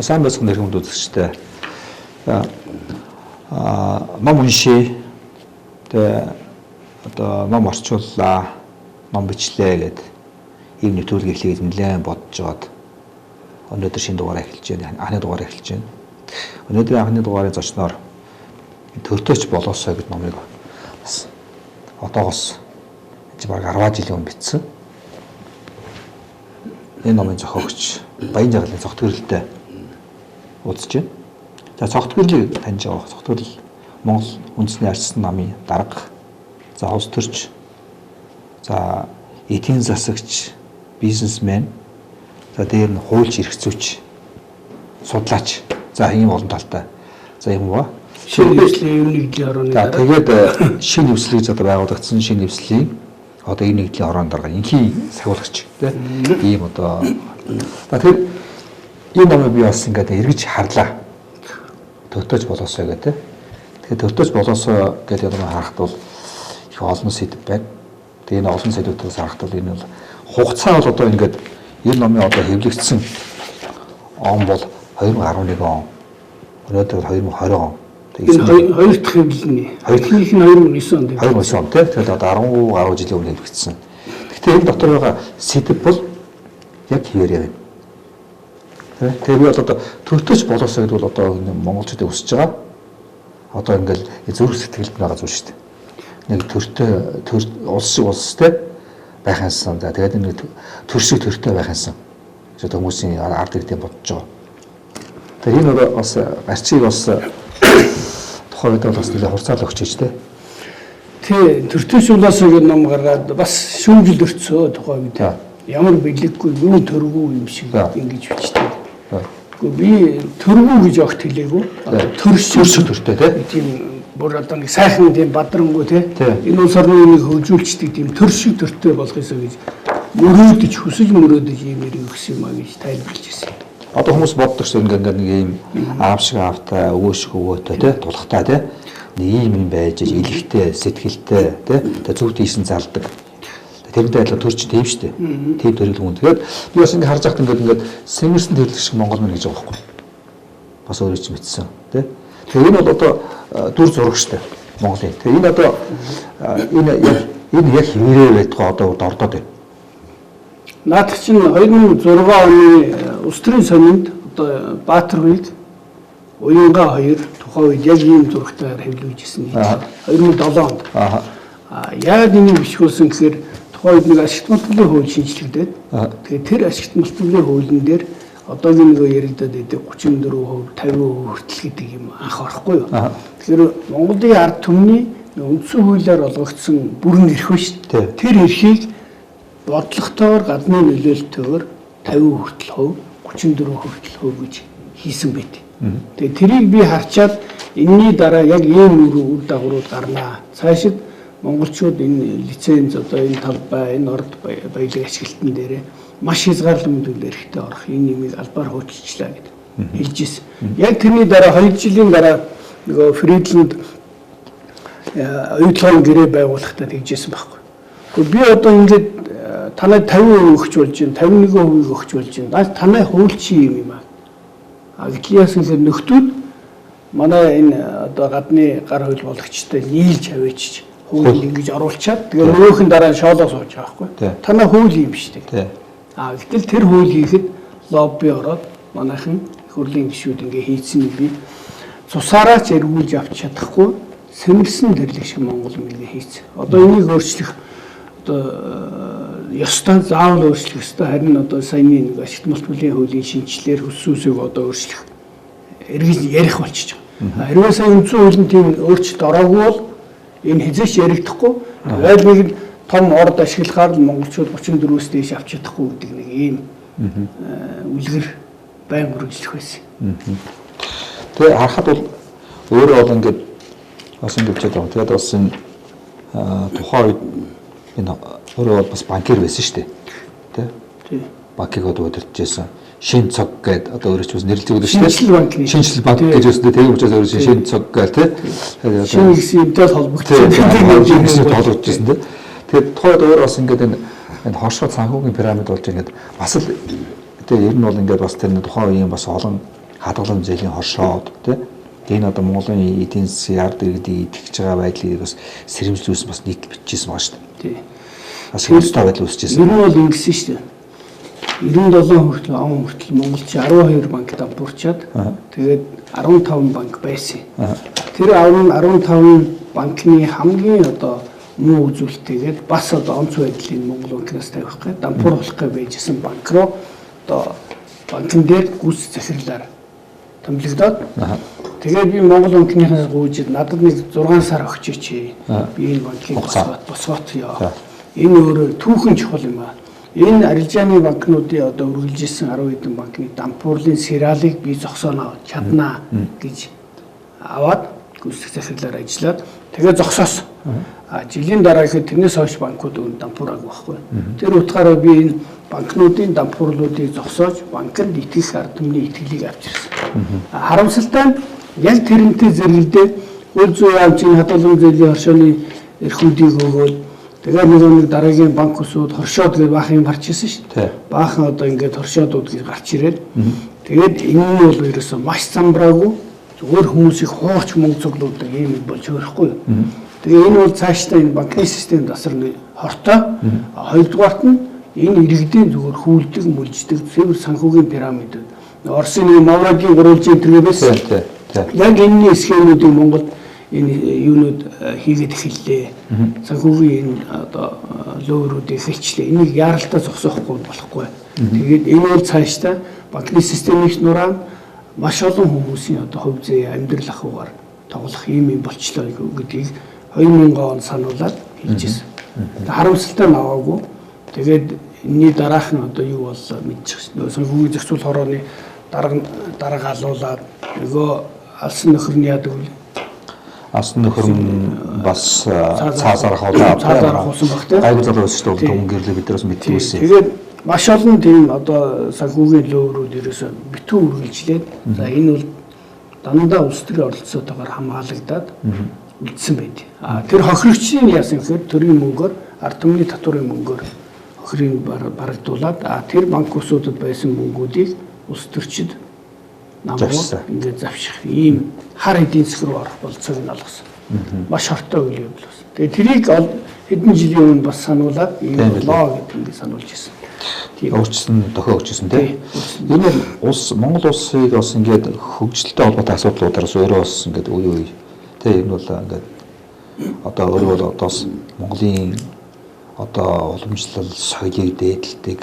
сайн байцгааны хүмүүс үзэгчтэй ном уншия. Тэгээ одоо ном орчууллаа, ном бичлээ гэд ийм нэвтрүүлэг эхлэхэд нэлээд бодож жоод өнөөдөр шинэ дугаараа эхэлж байна. Анхны дугаараа эхэлж байна. Өнөөдрийн анхны дугаарын зочноор Төртөөч болоосоо гэдэг номыг бас одоогоос баг 10 жилийн өмнө бичсэн. Энэ номын зохиогч Баян Жаргалын цогтгөрлөлтэй уулзж байна. За цогтгөрлөлийг таньж байгаа. Цогтгөрлөл Монгол үндэсний арчсан намын дарга, за улс төрч, за эдийн засагч, бизнесмен, за дээр нь хуульч эрх зүйч, судлаач, за ийм олон талтай. За юм ба. Шинэ нэвслийн нэгдлийн орооны дарга. Тэгээд шинэ нэвслийг одоо байгуулагдсан шинэ нэвслийн одоо энэ нэгдлийн орооны дарга инхийн сахиулагч тийм ийм одоо тэгэхээр энэ номыг би бас ингээд эргэж харлаа. Төртөөч болоосоо гэдэг. Тэгэхээр төртөөч болоосоо гэдэг юм харахад бол их олон сэдв байна. Тэгээ энэ олон сэдвүүдээс харахад бол энэ бол хугацаа бол одоо ингээд энэ номын одоо хэвлэгдсэн он бол 2011 он. Өнөөдөр 2020 он. Энэ хоёр дахь хэвлэлний. Эхнийх нь 2009 онд. 2009 он тийм. Тэгэхээр одоо 10 жилийн өмнө хэвлэгдсэн. Гэхдээ энэ дотор байгаа сэдв бол яг хэвээрээ байна. Тэгээ би одоо төртөөч болоосоо гэдэг бол одоо монголчуудыг өсөж байгаа. Одоо ингээл зүрх сэтгэлд байгаа зүйл шүү дээ. Нэг төртөө улс шиг улстай байхансан. За тэгээд нэг төр шиг төртөө байхансан. Одоо хүмүүсийн ард иргэдэд бодож байгаа. Тэгээ энэ бас арчиг бас тухайн үед бол бас нэлээд хурцаал өгч ийж тээ. Тэ төртөөч болоосоо гэдэг ном гаргаад бас шүүмжил өрцөө тухайн үед. Ямар бэлэггүй юу төргүү юм шиг ингэж бичдэг. Би төргүү гэж огт хэлээгүй. Төрш төртэй тийм бүр одоо нэг сайхан тийм бадрангуй тийм энэ улс орны нэг хөгжүүлчдэг тийм төр шиг төртэй болох ёсоо гэж мөрөөдөж хүсэж мөрөөдөж ийм яриг өгсөн юм а гэж тайлбарлаж ирсэн. Одоо хүмүүс боддог шүү ингээд нэг ийм аав шиг аавтай, өвөө шиг өвөөтэй тийм тулхтай тийм нэг ийм юм байж илэгтэй, сэтгэлтэй тийм зөв тийсэн залдаг. Тэрнтэй адилхан төрч тийм шүү дээ. Тийм төрөл хүн. Тэгээд би бас ингэ харж байхад ингээд сэмэрсэн төрлөг шиг Монгол мөн гэж байгаа байхгүй. Бас өөрөө ч мэдсэн тий. Тэгээд энэ бол одоо дүр зураг шүү дээ. Монголын. Тэгээд энэ одоо энэ яг хэвээрээ байдгаа одоо ордоод байна. Наадах чинь 2006 оны улс төрийн сонинд одоо Баатар үед Уянга 2 тухайн үед яг ийм зурагтайгаар хэвлүүлжсэн гэж 2007 онд. Яг энэ бичгүүлсэн гэхээр тухайн үед нэг ашигт малтгалын хууль шинжлэгдээд тэгээд тэр ашигт малтгалын хуулийн дээр одоогийн нэг яригдаад байдаг 34%, 50% хүртэл гэдэг юм анх орохгүй юу. Тэгэхээр Монголын ард түмний үндсэн хуулиар олгогдсон бүрэн эрх ба шүү дээ. Тэр эрхийг бодлоготойгоор гадны нөлөөлөлтөөр 50% хүртэл хувь, 34% хүртэл хувь гэж хийсэн байт. Тэгээд тэрийг би харчаад энэний дараа яг ийм үр дагаврууд гарнаа. Цаашид монголчууд энэ лиценз одоо энэ талбай, энэ орд баялаг ашиглалтын дээр маш хязгаарлалт мэдүүлэл эрэхтэй орох энэ юмыг албаар хөөцөлчлээ гэдэг хэлж ирсэн. Яг тэрний дараа 2 жилийн дараа нөгөө Фридланд оюутлогын гэрээ байгуулахдаа тэгжсэн байхгүй. Гэхдээ би одоо ингээд танай 50% өгч болж байна, 51% өгч болж байна. Танай хуульч юм аа. Гэтэл яасан гэхээр нөхдүүд манай энэ одоо гадны гар хөл болгочтой нийлж авчиж хууль ингэж оруулчаад тэгээ нөгөөхөн дараа нь шоолоо сууж байгаа байхгүй. Танай хууль юм шүү дээ. Гэтэл тэр хууль хийхэд лобби ороод манайхан хөрлийн гишүүд ингээ хийцэн би цусаараа ч эргүүлж авч чадахгүй сэмэрсэн төрлөг шиг Монгол мэлгээ хийц. Одоо энийг өөрчлөх одоо ёстой заавал өөрчлөх ёстой харин одоо саяны нэг ашигт малтгалын хуулийн шинжилгээр хүссүүсийг одоо өөрчлөх эргэж ярих болчихж байгаа. Хэрвээ сая үндсэн хуулийн тийм өөрчлөлт ороогүй бол энэ хязгаарч яригдахгүй байл нэг том орд ашиглахаар л монголчууд 34-өөс дээш авч чадахгүй гэдэг нэг ийм үлгэр байн үргэлжлэх байсан. Тэгээ харахад бол өөрөө бол ингээд бас ингэж байгаа. Тэгээд бас энэ тухайн үед энэ өөрөө бол бас банкир байсан шүү дээ. Тэ? Банкыг одоо удирдахжсэн. Шин цог гэдэг одоо өөрөж бас нэрлэж өгдөө шүү дээ. Шинжлэл банк гэж үсдээ тийм учраас өөрөө шин цог гэл тэ. Шинэ гэсэн юмтай холбогдсон. Холбогдсон тэ. Тэгээд тухайд өөр бас ингээд энэ хошгоо цанхуугийн пирамид болж ингээд бас л тэгээ ер нь бол ингээд бас тэр тухайн үеийн бас олон хадгалан зээлийн хоршоод тий. Энэ одоо Монголын эдийн засгийн ард иргэдийн идэвхж байгаа байдлыг бас сэрэмжлүүлсэн бас нийт бичижсэн байна шүү дээ. Тий. Бас хэвстэй байдал үүсчихсэн. Ер нь бол ингэсэн шүү дээ. 97 хүртэл он хүртэл Монголч 12 банк дампуурчаад тэгээд 15 банк байсан. Тэр 15 банкны хамгийн одоо муу үзүүлэлтийгээд бас одоо онц байдлыг Монгол банкнаас тавих гэж дампууруулах гэж байжсэн банк руу одоо банкн дээр гүйц захирлаар томилогдоод тэгээд би Монгол банкныхаас гүйжид надад нэг 6 сар өгчөөч. Би энэ банкыг босгоот яа. Энэ өөрөө түүхэн чухал юм аа. Энэ арилжааны банкнуудын одоо үргэлжилсэн 10 хэдэн банкны дампуурлын сериалыг би зогсооно чаднаа гэж аваад гүйцэтгэх захирлаар ажиллаад тэгээ зогсоосон. Жилийн дараа ихэд тэрнээс хойш банкуд өн дампуураагүй байхгүй. Тэр утгаараа би энэ банкнуудын дампуурлуудыг зогсоож банкнд итгэх ард түмний итгэлийг авчирсан. Харамсалтай нь яг тэрнтэй зэрэгдээ үйл зүйн авчийн хадгалан зээлийн хоршооны эрхүүдийг өгөөд тэгээд нэг дараагийн банк усуд хоршоод гэж баахан гарч ирсэн шүү дээ. Баахан одоо ингээд хоршоодууд гэж гарч ирээд тэгээд энэ нь бол ерөөсөө маш замбраагүй зүгээр хүмүүсийг хуурч мөнгө цуглуулдаг юм болж өөрөхгүй. Тэгээ энэ бол цаашдаа энэ банкны системд асар хортой. Хоёрдугаарт нь энэ иргэдийн зүгээр хүлдэг, мүлждэг цэвэр санхүүгийн пирамидууд. Оросын Маврагийн гурвалжийн тэргээ байсан. Яг энэний схемүүдийг Монголд энэ юунууд хийгээд эхэллээ. Санхүүгийн энэ одоо лөөрүүдийг хэлчлээ. Энийг яаралтай зогсоохгүй болохгүй. Тэгээд энэ бол цаашдаа банкны системийн нураа маш олон хүмүүсийн одоо хувь зээ амьдрал ахуйгаар тоглох юм болчлоо гэдгийг 2000 он сануулад хийжсэн. Харамсалтай наваагүй. Тэгээд энэний дараах нь одоо юу боллоо мэдчихсэн. Санхүүгийн зохицуул хорооны дарга алуулаад нөгөө алсан нөхөрний яадаг үл. Алсан нөхөр нь бас цаазаар хавуулсан багтай. Гайгүй залуу байсан шүү дээ. Түн гэрлээ биднээс мэдчихсэн. Тэгээд маш олон тийм одоо санхүүгийн лөөрүүд ерөөсөө битүү үргэлжлээд за энэ бол дандаа улс төрийн оролцоотойгоор хамгаалагдаад үлдсэн байд. Тэр хохирогчдын яасан гэхээр төрийн мөнгөөр ард түмний татварын мөнгөөр хохирын барагдуулаад тэр банк усуудад байсан мөнгүүдийг улс төрчид намгууд ингээд завших ийм хар эдийн засаг руу орох болцоог нь олгосон. Маш хортой үйл явдал болсон. Тэгээ тэрийг хэдэн жилийн өмнө бас сануулад ийм болоо гэдэг ингээд сануулж ирсэн. Өөрчлөсөн дохио өгчсэн тийм. Энэ бол улс Монгол улсыг бас ингээд хөгжилтэй холбоотой асуудлуудаас өөрөө бас ингээд үе үе тийм энэ бол ингээд одоо өөрөө бол одоос Монголын одоо уламжлал соёлыг дээдэлдэг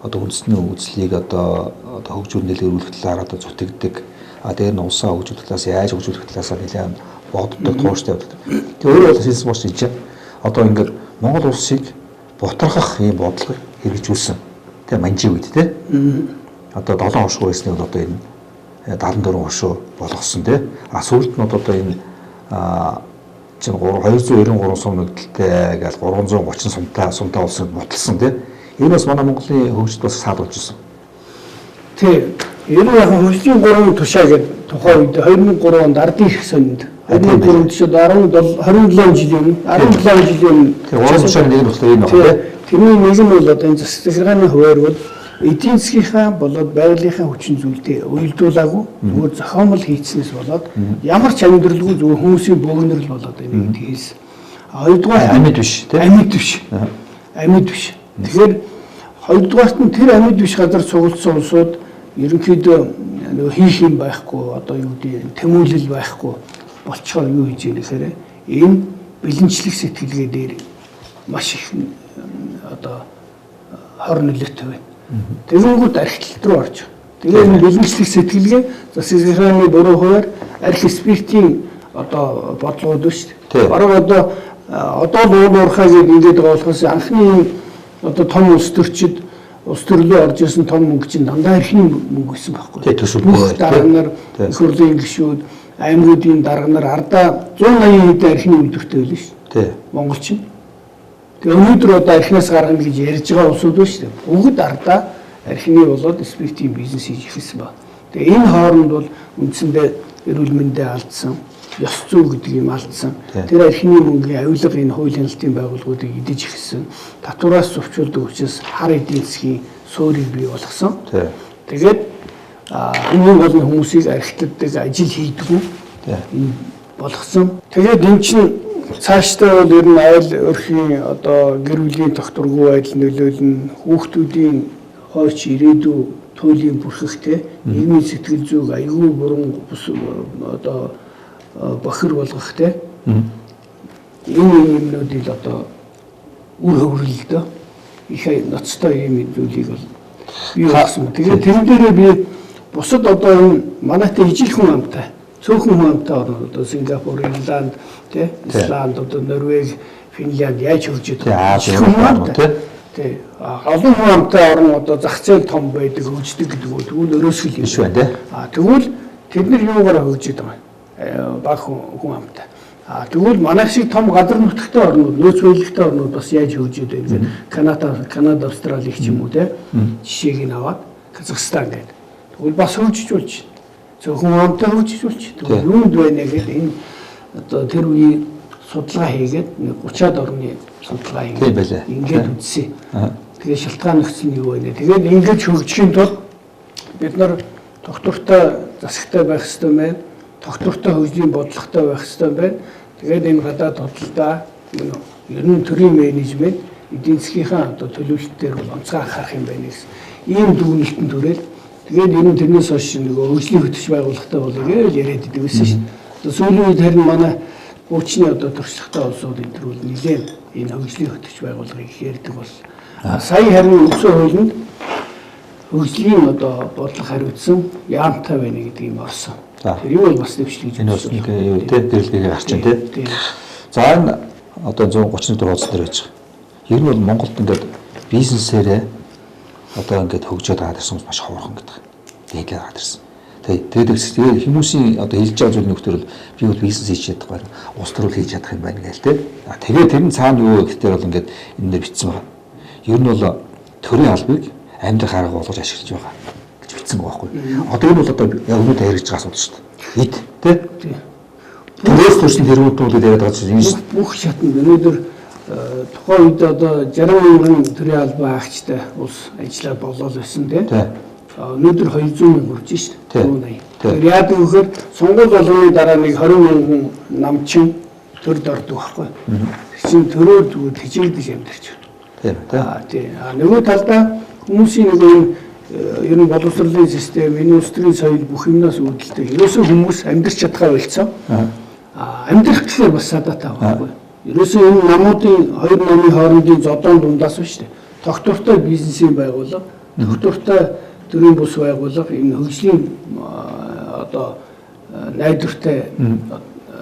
одоо үндэсний үзлийг одоо хөгжүүл нэлээд талаар одоо зүтгэдэг. Тэр нь улсаа хөгжүүлэх талаас яаж хөгжүүлэх талаас нэлээд боддог тууштай байдаг. Тэгээ өөрөө бол хэлсэн бош чинь одоо ингээд Монгол улсыг бутрахах юм бодлого хэрэгжүүлсэн. Тэгээ манжи үед те. Одоо 7 хошуу байсныг одоо энэ 74 хошуу болгосон те. Сүүлд нь одоо энэ чинь 293 сум нөлтөлтэй гэж 330 сумтай улсад боталсан те. Энэ бас манай Монголын хөгжилд бас саадуулж ирсэн. Тий. Энэ яг хөгжлийн 3 тушаа гэдэг тухайн үед 2003 онд ардын их сонинд 2003 төшөд 27 жилийн 3 тушааны нэг нь болохоор энэ байна. Тэрний нэг нь бол одоо энэ засаг захиргааны хуваар бол эдийн засгийнхаа болоод байгалийнхаа хүчин зүйлтэй уялдуулаагүй зүгээр зохиомл хийцнээс болоод ямар ч амьдралгүй зүгээр хүмүүсийн богинорл болоод энийг хийсэн. Хоёрдугаар амьд биш тийм амьд биш. Тэгэхээр хоёрдугаарт нь тэр амьд биш газар цуглдсан улсууд ерөнхийдөө нөгөө хийх юм байхгүй одоо юу гэдэг тэмүүлэл байхгүй болцохоор юу хийж яах гэхээр энэ бэлэнчлэх сэтгэлгээ дээр маш их одоо хор нөлөөтэй байна. Тэгэнгүүт архитект руу орж. Тэгээд энэ бэлэнчлэх сэтгэлгээ засаг захиргааны буруу хуваар архи спиртийн одоо бодлогод биш. Бараг одоо л уурхаа гэдэг ингээд байгаа болохоос анхны одоо том улс төрчид улс төрлөө орж ирсэн том мөнгө чинь дандаа эрхний мөнгө байсан байхгүй. Төсөлбөр дарга нар, их хурлын гишүүд, аймагуудын дарга нар ардаа 180 хэдэн эрхний үйлдвэртэй байлаа шүү дээ. Монголчин. Тэгээ өнөөдөр одоо архинаас гаргана гэж ярьж байгаа улсууд байна шүү дээ. Бүгд ардаа архины болоод спиртийн бизнес хийж эхэлсэн ба. Тэгээ энэ хооронд бол үндсэндээ эрүүл мэндээ алдсан, ёс зүй гэдэг юм алдсан. Тэр архины мөнгөний авилга энэ хууль хяналтын байгууллагуудыг идэж эхэлсэн. Татвараас зөрчилдөг учраас хар эдийн засгийн суурийг бий болгосон. Тэгээд хамгийн гол нь хүмүүсийг архитектдаг ажил хийдгүү энэ болгосон. Тэгээд энэ чинь цаашдаа бол ер нь айл өрхийн одоо гэр бүлийн тогтворгүй байдал нөлөөлнө, хүүхдүүдийн хойч ирээдүй туйлын бүрхэхтэй нийгмийн сэтгэл зүйг аюул бүрэн одоо бохир болгохтэй энэ юмнуудыг одоо үр хөврөлдөө их ноцтой юм зүйлийг бол бий болсон. Тэгээд тэрэн дээрээ би бусад одоо энэ манайтай ижил хүн амтай цөөхөн хүн амтай орнууд одоо Сингапур, Ирланд, Исланд, одоо Норвеги, Финлянд яаж хөгжиж байгаа тий. Олон хүн амтай орн одоо зах зээл том байдаг, хөгждөг гэдэг нь тэгвэл өрөөсгөл юм шүү дээ. Тэгвэл тэд нар юугаараа хөгжиж байгаа баг хүн амтай. Тэгвэл манай шиг том газар нутагтай орнууд, нөөц баялагтай орнууд бас яаж хөгжиж байгаа юм бэ? Канада, Австрали гэх юм уу те. Жишээг нь аваад Казахстан гэдэг. Тэгвэл бас хөгжиж болж байна. Зөвхөн амтай хөгжиж болж. Тэгвэл юунд байна гэдэг энэ одоо тэр үеийн судалгаа хийгээд 30-аад орны судалгаа хийгээд ингээд үзсэн. Тэгээ шалтгаан нөхцөл нь юу вэ? Тэгээд ингэж хөгжихийн тулд бид нар тогтвортой засагтай байх хэрэгтэй байна. Тогтвортой хөгжлийн бодлоготой байх хэрэгтэй байна. Тэгээд энэ гадаад тодорхойлолтоо ер нь төрийн менежмент эдийн засгийнхаа одоо төлөвлөлтөөр онцгой анхаарах юм байна гэсэн. Ийм дүгнэлтэн төрөл тэгээд ер нь тэрнээс хойш нөгөө хөгжлийн хөтөлбөр байгуулалтаа болоо яриад идэв гэсэн шүү дээ. Сүүлийн үед харин манай Бүчний одоо туршлагатай улсууд энэ төр үл нэлээд энэ хөгжлийн хөтөлбөр байгууллагыг ярьдаг бол сая харин өсөө хуулинд хөгжлийн одоо бодлого хариуцсан яамтай байна гэдэг юм орсон. Тэр юу бол бас дэвшлиж энэ бас нэг юу те дэрлэгээ гарч байна те. За энэ одоо 131 дэх хуудас дээр байж байгаа. Ер нь бол Монголд ингээд бизнесээрээ одоо ингээд хөгжөөд байгаа гэсэн хүмүүс маш ховорхон гэдэг. Тэгээд гараад ирсэн. Тэгээд хүмүүсийн одоо хэлж байгаа зүйл нөхдөр бол би бол бизнес хийж чадахгүй байна. Улс төрөл хийж чадах юм байна гээл те. Тэгээд тэр нь цаана юу гэхээр бол ингээд энэ дээр бичсэн байна. Ер нь бол төрийн албыг амьдрах арга болгож ашиглаж байгаа гэж бичсэн байгаа байхгүй. Одоо энэ бол одоо яг өнөөдөр хэрэгж байгаа асуудал шүү дээ. Эд тий. Тэрээс төрсэн тэргүүтүүд яриад байгаа чинь энэ бүх шатнд өнөөдөр тухайн үед одоо 60,000 төрийн албан хаагчтай улс ажиллаад болоод байсан тий. Өнөөдөр 200,000 хүрч шүү дээ. Тэр яагаад гэвэл сонгуул болгоны дараа нэг 20,000 хүн намчин төрд ордог байхгүй. Тэр чинь төрөөр зүгээр тэжээгдэж амьдарч байна. Тийм. Нөгөө талдаа хүмүүсийн нэг ер нь боловсролын систем, индустрийн соёл бүх юмнаас үүдэлтэй. Ерөөсөө хүмүүс амьдрч чадхаа болцсон. Амьдрах гэхээр бас садаатай байхгүй. Ерөөсөө энэ намуудын хоёр намын хоорондын зодон дундаас биш үү? Тогтвортой бизнесийн байгууллага, тогтвортой төрийн бус байгууллага энэ хөгжлийн одоо найдвартай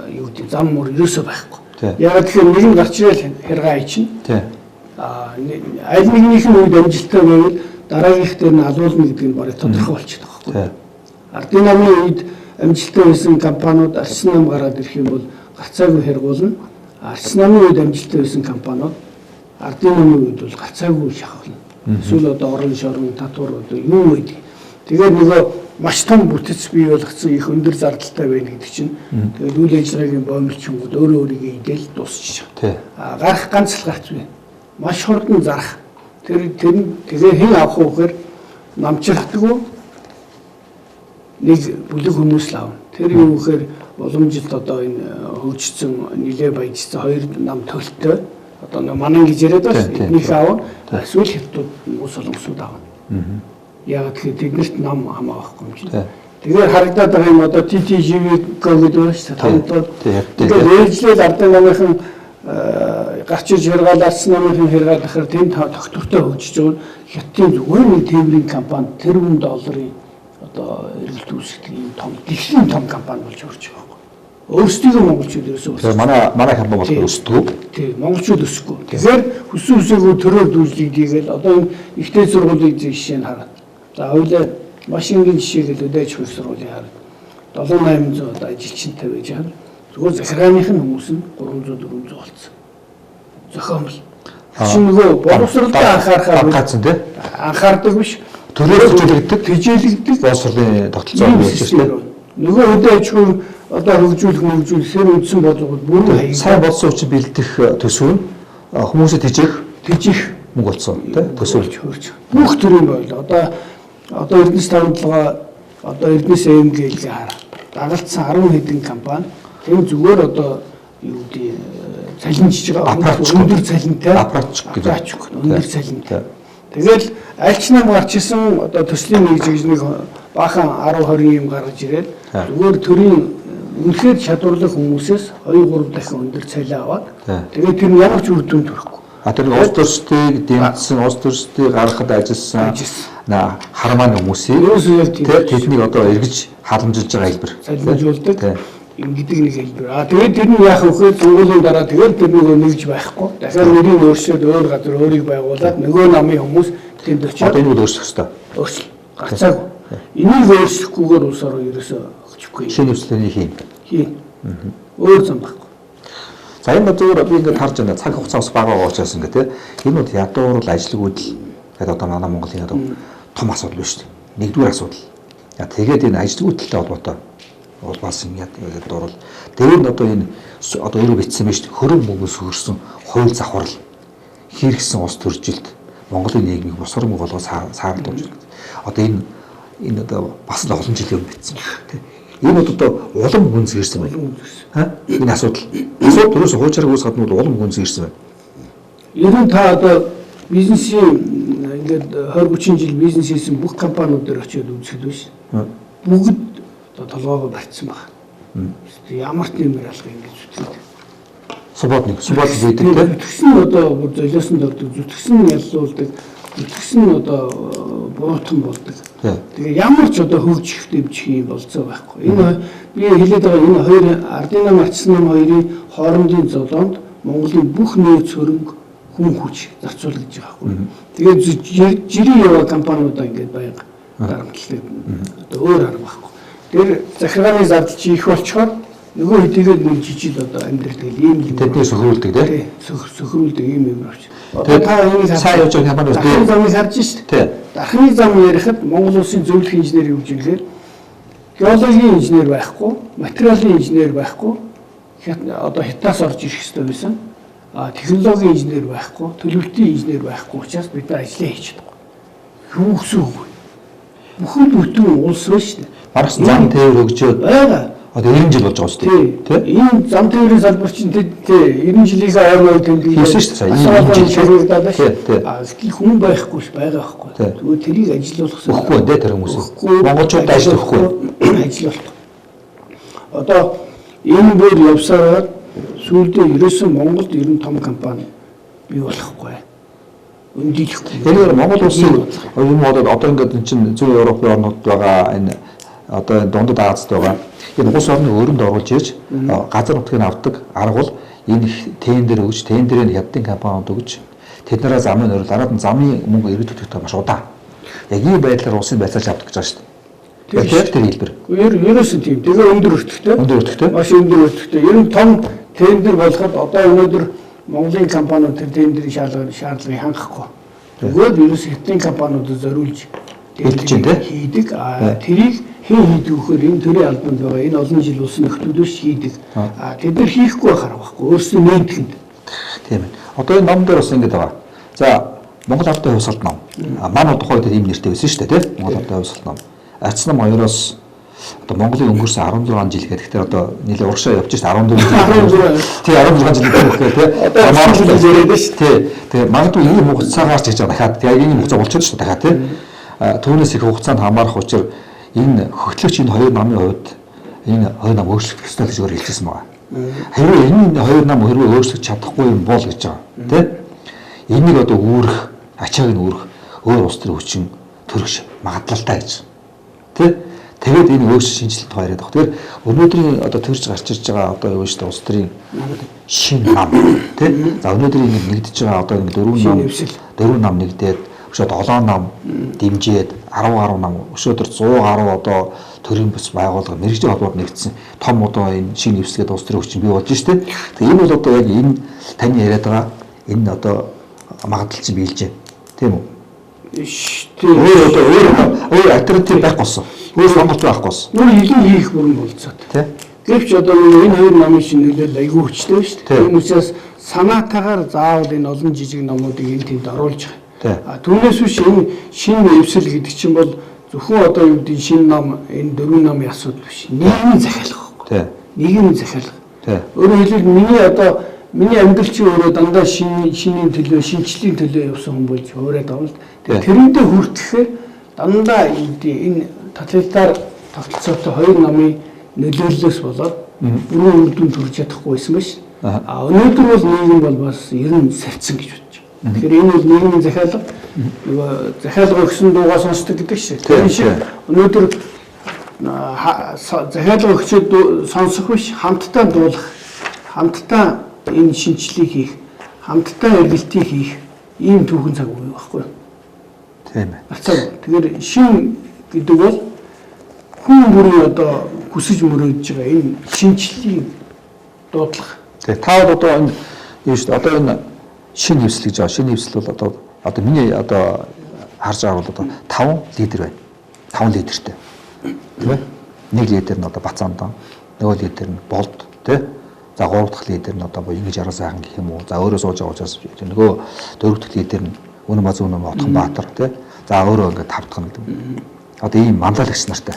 юу гэдэг зам мөр ерөөсөө байхгүй. Яг тэгэхээр нэгэн гарч ирэл хэрэг хайчин. Аль нэгнийх нь үед амжилттай байвал дараагийнх дээр нь алуулна гэдэг нь барыг тодорхой болчиход байгаа байхгүй. Ардын намын үед амжилттай байсан компаниуд арчсан нам гараад ирэх юм бол гацаагүй хэрэгуулна. Арчсан намын үед амжилттай байсан компаниуд ардын намын үед бол гацаагүй шахуулна. Эсвэл одоо орон шорон татвар одоо юу гэдэг. Тэгээд нөгөө маш том бүтэц бий болгоцсон их өндөр зардалтай байна гэдэг чинь тэгээд үйл ажиллагаагийн боомлчингууд өөрөө өөрийгөө идэл дуусчих. Гарах ганц л гарч байна. Маш хурдан зарах. Тэгээ хэн авах вэ гэхээр намчилдаггүй нэг бүлэг хүмүүс л авна. Тэр юу гэхээр уламжилт одоо энэ хөгжсөн нилээ баяжсан хоёр нам төлтөө одоо нэг манан гэж яриад байна. Эднийх аав эсвэл хятад ус солонгосууд аавна. Яг тэгэхээр тэднэрт нам хамаахгүй юм чинь. Тэгээд харагдаад байгаа юм одоо TTJV гэдэг байна шүү дээ. Тэгээд ээлжлэл ардын намынхан гарч иж хэргаалсан намынхан хэргаалахаар тэнд тогтвортой хөгжиж байгаа хятадын зүгээр нэг тээврийн компани тэрбум долларын одоо эргэлт үүсгэх юм том дэлхийн том компани болж өрж байгаа. Өөрсдөө монголчууд ерөөсөө. Тэгэхээр манай компани бол өсдөг. Тийм, монголчууд өсөхгүй. Тэгэхээр хүссэн үсээгүй төрөөр дүүжлийгээл одоо энэ ихтэй сургуулийн жишээ нь хараад. За хоёулаа машингийн жишээг л өдөөж хөх сургуулийн хараад 7-800 одоо ажилчинтай байж байгаа. Зүгээр захиргааных нь хүмүүс нь 300-400 болцсон. Зохиомл. Чинь нөгөө боловсролтой анхаарахаар гацсан тий. Анхаардаг биш. Төрөөр тижээлэгдэг боловсролын тогтолцоо хийж байна. Нөгөө өдөө аж ахуй одоо хөгжүүлэхээр үндсэн бодлого бүрэн хаяг. Сайн бодсон учраас бэлдэх төсөв нь хүмүүсээ тижих мөнгө болсон тий төсөөлж хөрч. Бүх төрлийн бойл одоо Эрдэнэс тавталгаа одоо Эрдэнэс АМГ-ийг хар. Дагалдсан 10 хэдэн компани тийм зүгээр одоо юу гэдэг цалинжиж байгаа өндөр цалинтай аппаратчик гэж өндөр цалинтай. Тэгэл альч нам гарч исэн одоо төслийн нэг баахан 10-20 юм гаргаж ирээд зүгээр төрийн үнэхээр чадварлаг хүмүүсээс 2-3 дахин өндөр цалин аваад тэгээд тэр нь ямар ч үр дүнд хүрэхгүй. Тэр улс төрчдийг дэмжсэн, улс төрчдийг гаргахад ажилласан хармааны хүмүүсийг тэднийг одоо эргэж халамжилж байгаа хэлбэр. Цалинжуулдаг гэдэг нэг хэлбэр. Тэгээд тэр нь яах вэ? Зургуулын дараа тэгээд тэр нөгөө нэгж байхгүй. Дахиад нэрийг өөрчлөөд өөр газар өөрийг байгуулад нөгөө намын хүмүүс тэнд очиод одоо энэ үл өөрчлөх ёстой. Өөрчлөл гарцаагүй. Энийг өөрчлөхгүйгээр улс орон ерөөсөө өгчихгүй. Шинэ нөхцөлийг хийн. Өөр зам байхгүй. За энэ зөвөр би ингээд харж байна. Цаг хугацаа бас бага уучраас ингээд тийм. Энэ бол ядуурл ажлгүйдэл гэдэг одоо манай Монголын одоо том асуудал байна шүү дээ. Нэгдүгээр асуудал. Тэгээд энэ ажлгүйдэлтэй холбоотой улбаасан ядуурл. Тэр нь одоо энэ одоо өөрөө бичсэн байна шүү дээ. Хөрөнгө мөнгөс хөрсөн хууль завхрал хийргсэн улс төржилт Монголын нийгмийг босрон болгоод саардуулж байна. Одоо энэ одоо бас л олон жилийн өмнө бичсэн тийм. Энэ одоо улам гүнзгий ирсэн байна. Энэ асуудал. Асуудал төрөөс хуучраг ус гадна бол улам гүнзгий ирсэн байна. Ер нь та одоо бизнесийн ингээд 20-30 жил бизнес хийсэн бүх компаниуд дээр очиод үзэхэд биш. Бүгд одоо толгоогоо барьсан байна. Ямар ч нэмэр алга ингэж үзлээ. Субодник хийдэг тийм. Зүтгэсэн одоо бүр золиосонд ордог, зүтгэсэн яллуулдаг, зүтгэсэн одоо буруутан болдог. Тэгээ ямар ч одоо хөгжих дэвжих юм болцоо байхгүй. Энэ би хэлээд байгаа энэ хоёр ардын нам ачсан нам хоёрын хоорондын золоонд Монголын бүх нөөц хөрөнгө хүн хүч зарцуулж байгаа байхгүй. Тэгээд жирийн яваа компаниудаа ингээд байга дарамтлаг одоо өөр арга байхгүй. Тэр захиргааны зардал чи их болчоор нөгөө хэдийгээр нэг жижиг одоо амьдрал ийм юм тэдний сөхрүүлдэг тийм сөхрүүлдэг ийм юм авч. Тэгээд та энэ сайн явж байгаа компаниуд дархны замыг харж шít. Дархны зам ярихад Монгол Улсын зөвлөх инженер юу гэж хэлэхээр геологийн инженер байхгүй, материалын инженер байхгүй, одоо хятадаас орж ирэх хэрэгтэй байсан. Технологийн инженер байхгүй, төлөвлөлтийн инженер байхгүй учраас бид нар ажлаа хийж чадахгүй. Юу гэсэн үг вэ? Бүхэл бүтэн улс ба шүү дээ. Барах зам тээвэр өгчөөд байгаа. Одоо 90 жил болж байгаа шүү дээ. Энэ зам тээврийн салбар чинь 90 жилийн ойроо тэмдэг хийсэн шүү дээ. 90 жил ширүүлдээд байна. Хүн байхгүй ш байгаа байхгүй. Тэгвэл тэрийг ажилуулах өгөхгүй дээ тэр хүмүүс. Монголчууд ажил өгөхгүй. Ажилуулах. Одоо энэ бүр явсараад сүүлдээ ерөөсөн Монголд ер нь том компани бий болохгүй. Өндөлөхгүй. Тэгэхээр Монгол улсын юм одоо ингээд энэ чинь зүүн Европын орнууд байгаа энэ одоо дундад Азид байгаа энэ улс орны өрөнд оруулж ирж газар нутгийг авдаг арга бол энэ тендер өгч тендерийн хятадын компаниуд өгч тэднэрээ замын өрөөл дараад нь замын мөнгө иргэдэд маш удаан. Яг ийм байдлаар улсын байцааж авдаг гэж байгаа шүү дээ. Тэгэхээр тэр хэлбэр. Ерөөсөн тийм. Тэгээ өндөр өртөгтэй. Өндөр өртөгтэй. Маш өндөр өртөгтэй. Ер нь том тендер болоход одоо өнөөдөр Монголын компаниуд тэр тендерийн шаардлагыг хангахгүй. Тэгвэл ерөөс хятадын компаниудад зориулж хийдэг. Тэрийг хэн хийдэг вөхөр энэ төрийн албанд байгаа энэ олон жил улсын нөхдөдөөс хийдэг. Тэд нар хийхгүй байхаар байхгүй. Өөрсдөө нээдэхэнд. Тийм ээ. Одоо энэ ном дээр бас ингэж байгаа. За Монгол Ардын хувьсгалт ном. Манай тухайд ийм нэртэй байсан шүү дээ, тийм. Монгол Ардын хувьсгалт ном. Арц нам 2-оос одоо Монголын өнгөрсөн 16 жил гэхээр одоо нийлээ урагшаа явж шít 14 жил. Тий 16 жил гэхээр тий. Одоо Монгол яриад шүү. Тий. Тэгээ магадгүй ийм хугацаагаарч хийж байгаа дахиад тий ийм хугацаа болчиход шүү дахиад тий. Түүнээс их хугацаанд хамаарах учир энэ хөтлөгч энэ хоёр намын хувьд энэ хоёр нам өөрчлөх ёстой гэж өөр хэлчихсэн байгаа. Хэрвээ энэ хоёр нам хэрвээ өөрчлөж чадахгүй юм бол гэж байгаа. Тий. Энийг одоо үүрэх, ачааг нь үүрэх өөр улс төр хүчин төрөх магадлалтай гэж. Тий. Тэгээд энэ өөрчлөлт шинжилэлт тухай яриад байгаа. Тэгэхээр өнөөдрийн одоо төрж гарч ирж байгаа одоо юу шүү дээ улс төрийн шинэ нам тий. За өнөөдрийн ингэ нэгдэж байгаа одоо ингэ дөрвөн нам нэгдээд өшөөд 7 нам дэмжиэд 10 гаруй нам өшөөдөр 100 гаруй одоо төрийн бас байгууллага мэргэжлийн холбоод нэгдсэн том одоо энэ шинэ нэвсгээд улс төрийн хүчин бий болж шүү дээ. Тэгээд энэ бол одоо яг энэ таны яриад байгаа энэ одоо магадлал чинь биелж байна. Тийм үү? Өөр альтернатив байхгүйсэн. Өөр сонголт байхгүйсэн. Өөр илүү хийх бүрэн болцоод. Тий. Гэвч одоо энэ хоёр намын шинэ нөлөөлөл айгүй хүчтэй шүү дээ. Энэ учраас санаатаагаар заавал энэ олон жижиг номуудыг энэ тэнд оруулж байгаа. Түүнээс биш энэ шинэ эвсэл гэдэг чинь бол зөвхөн одоо юу гэдэг шинэ ном энэ дөрвөн номын асуудал биш. Нийгмийн захиалга байхгүй. Тий. Нийгмийн захиалга. Тий. Өөрөөр хэлбэл миний амьдрал чи өөрөө дандаа шинийн төлөө, шинжлэлийн төлөө явсан хүн болж өөрөө давал. Тэрэндээ хүртэхээр дандаа энэ тоталитар тогтолцоотой хоёр намын нөлөөллөөс болоод бүрэн үр дүн төрж чадахгүй байсан биш. Өнөөдөр бол нийгэм бол бас ер нь сарцсан гэж бодож байна. Тэгэхээр энэ бол нийгмийн захиалга захиалга өгсөн дуугаа сонсдог гэдэг шиг. Тэр шиг өнөөдөр захиалга өгчөд сонсох биш, хамтдаа дуулах, хамтдаа энэ шинжилгээг хийх, хамтдаа эргэлтийг хийх ийм түүхэн цаг үе байхгүй юу? Тийм ээ. Тэгэхээр шин гэдэг бол хүн бүрийн одоо хүсэж мөрөөдж байгаа энэ шинжилгээг дуудлага. Тэгээ та одоо энэ юу шүү дээ. Одоо энэ шинэ хөвсөл гэж байгаа. Шинэ хөвсөл бол одоо миний одоо харж байгаа бол одоо 5 лидер байна. 5 лидертэй. Тийм ээ. Нэг лидер нь одоо Бацаандан, нөгөө лидер нь Болд, тийм. За 3 дахь лидер нь одоо ингэж Арга сайхан гэх юм уу. За өөрөө сууж байгаа учраас нөгөө 4 дахь лидер нь Үнэн Базуу Үнэн Отхон Баатар, тийм. За өөрөө ингээд 5 дахь нь гэдэг. Одоо ийм манлайлагч нартай.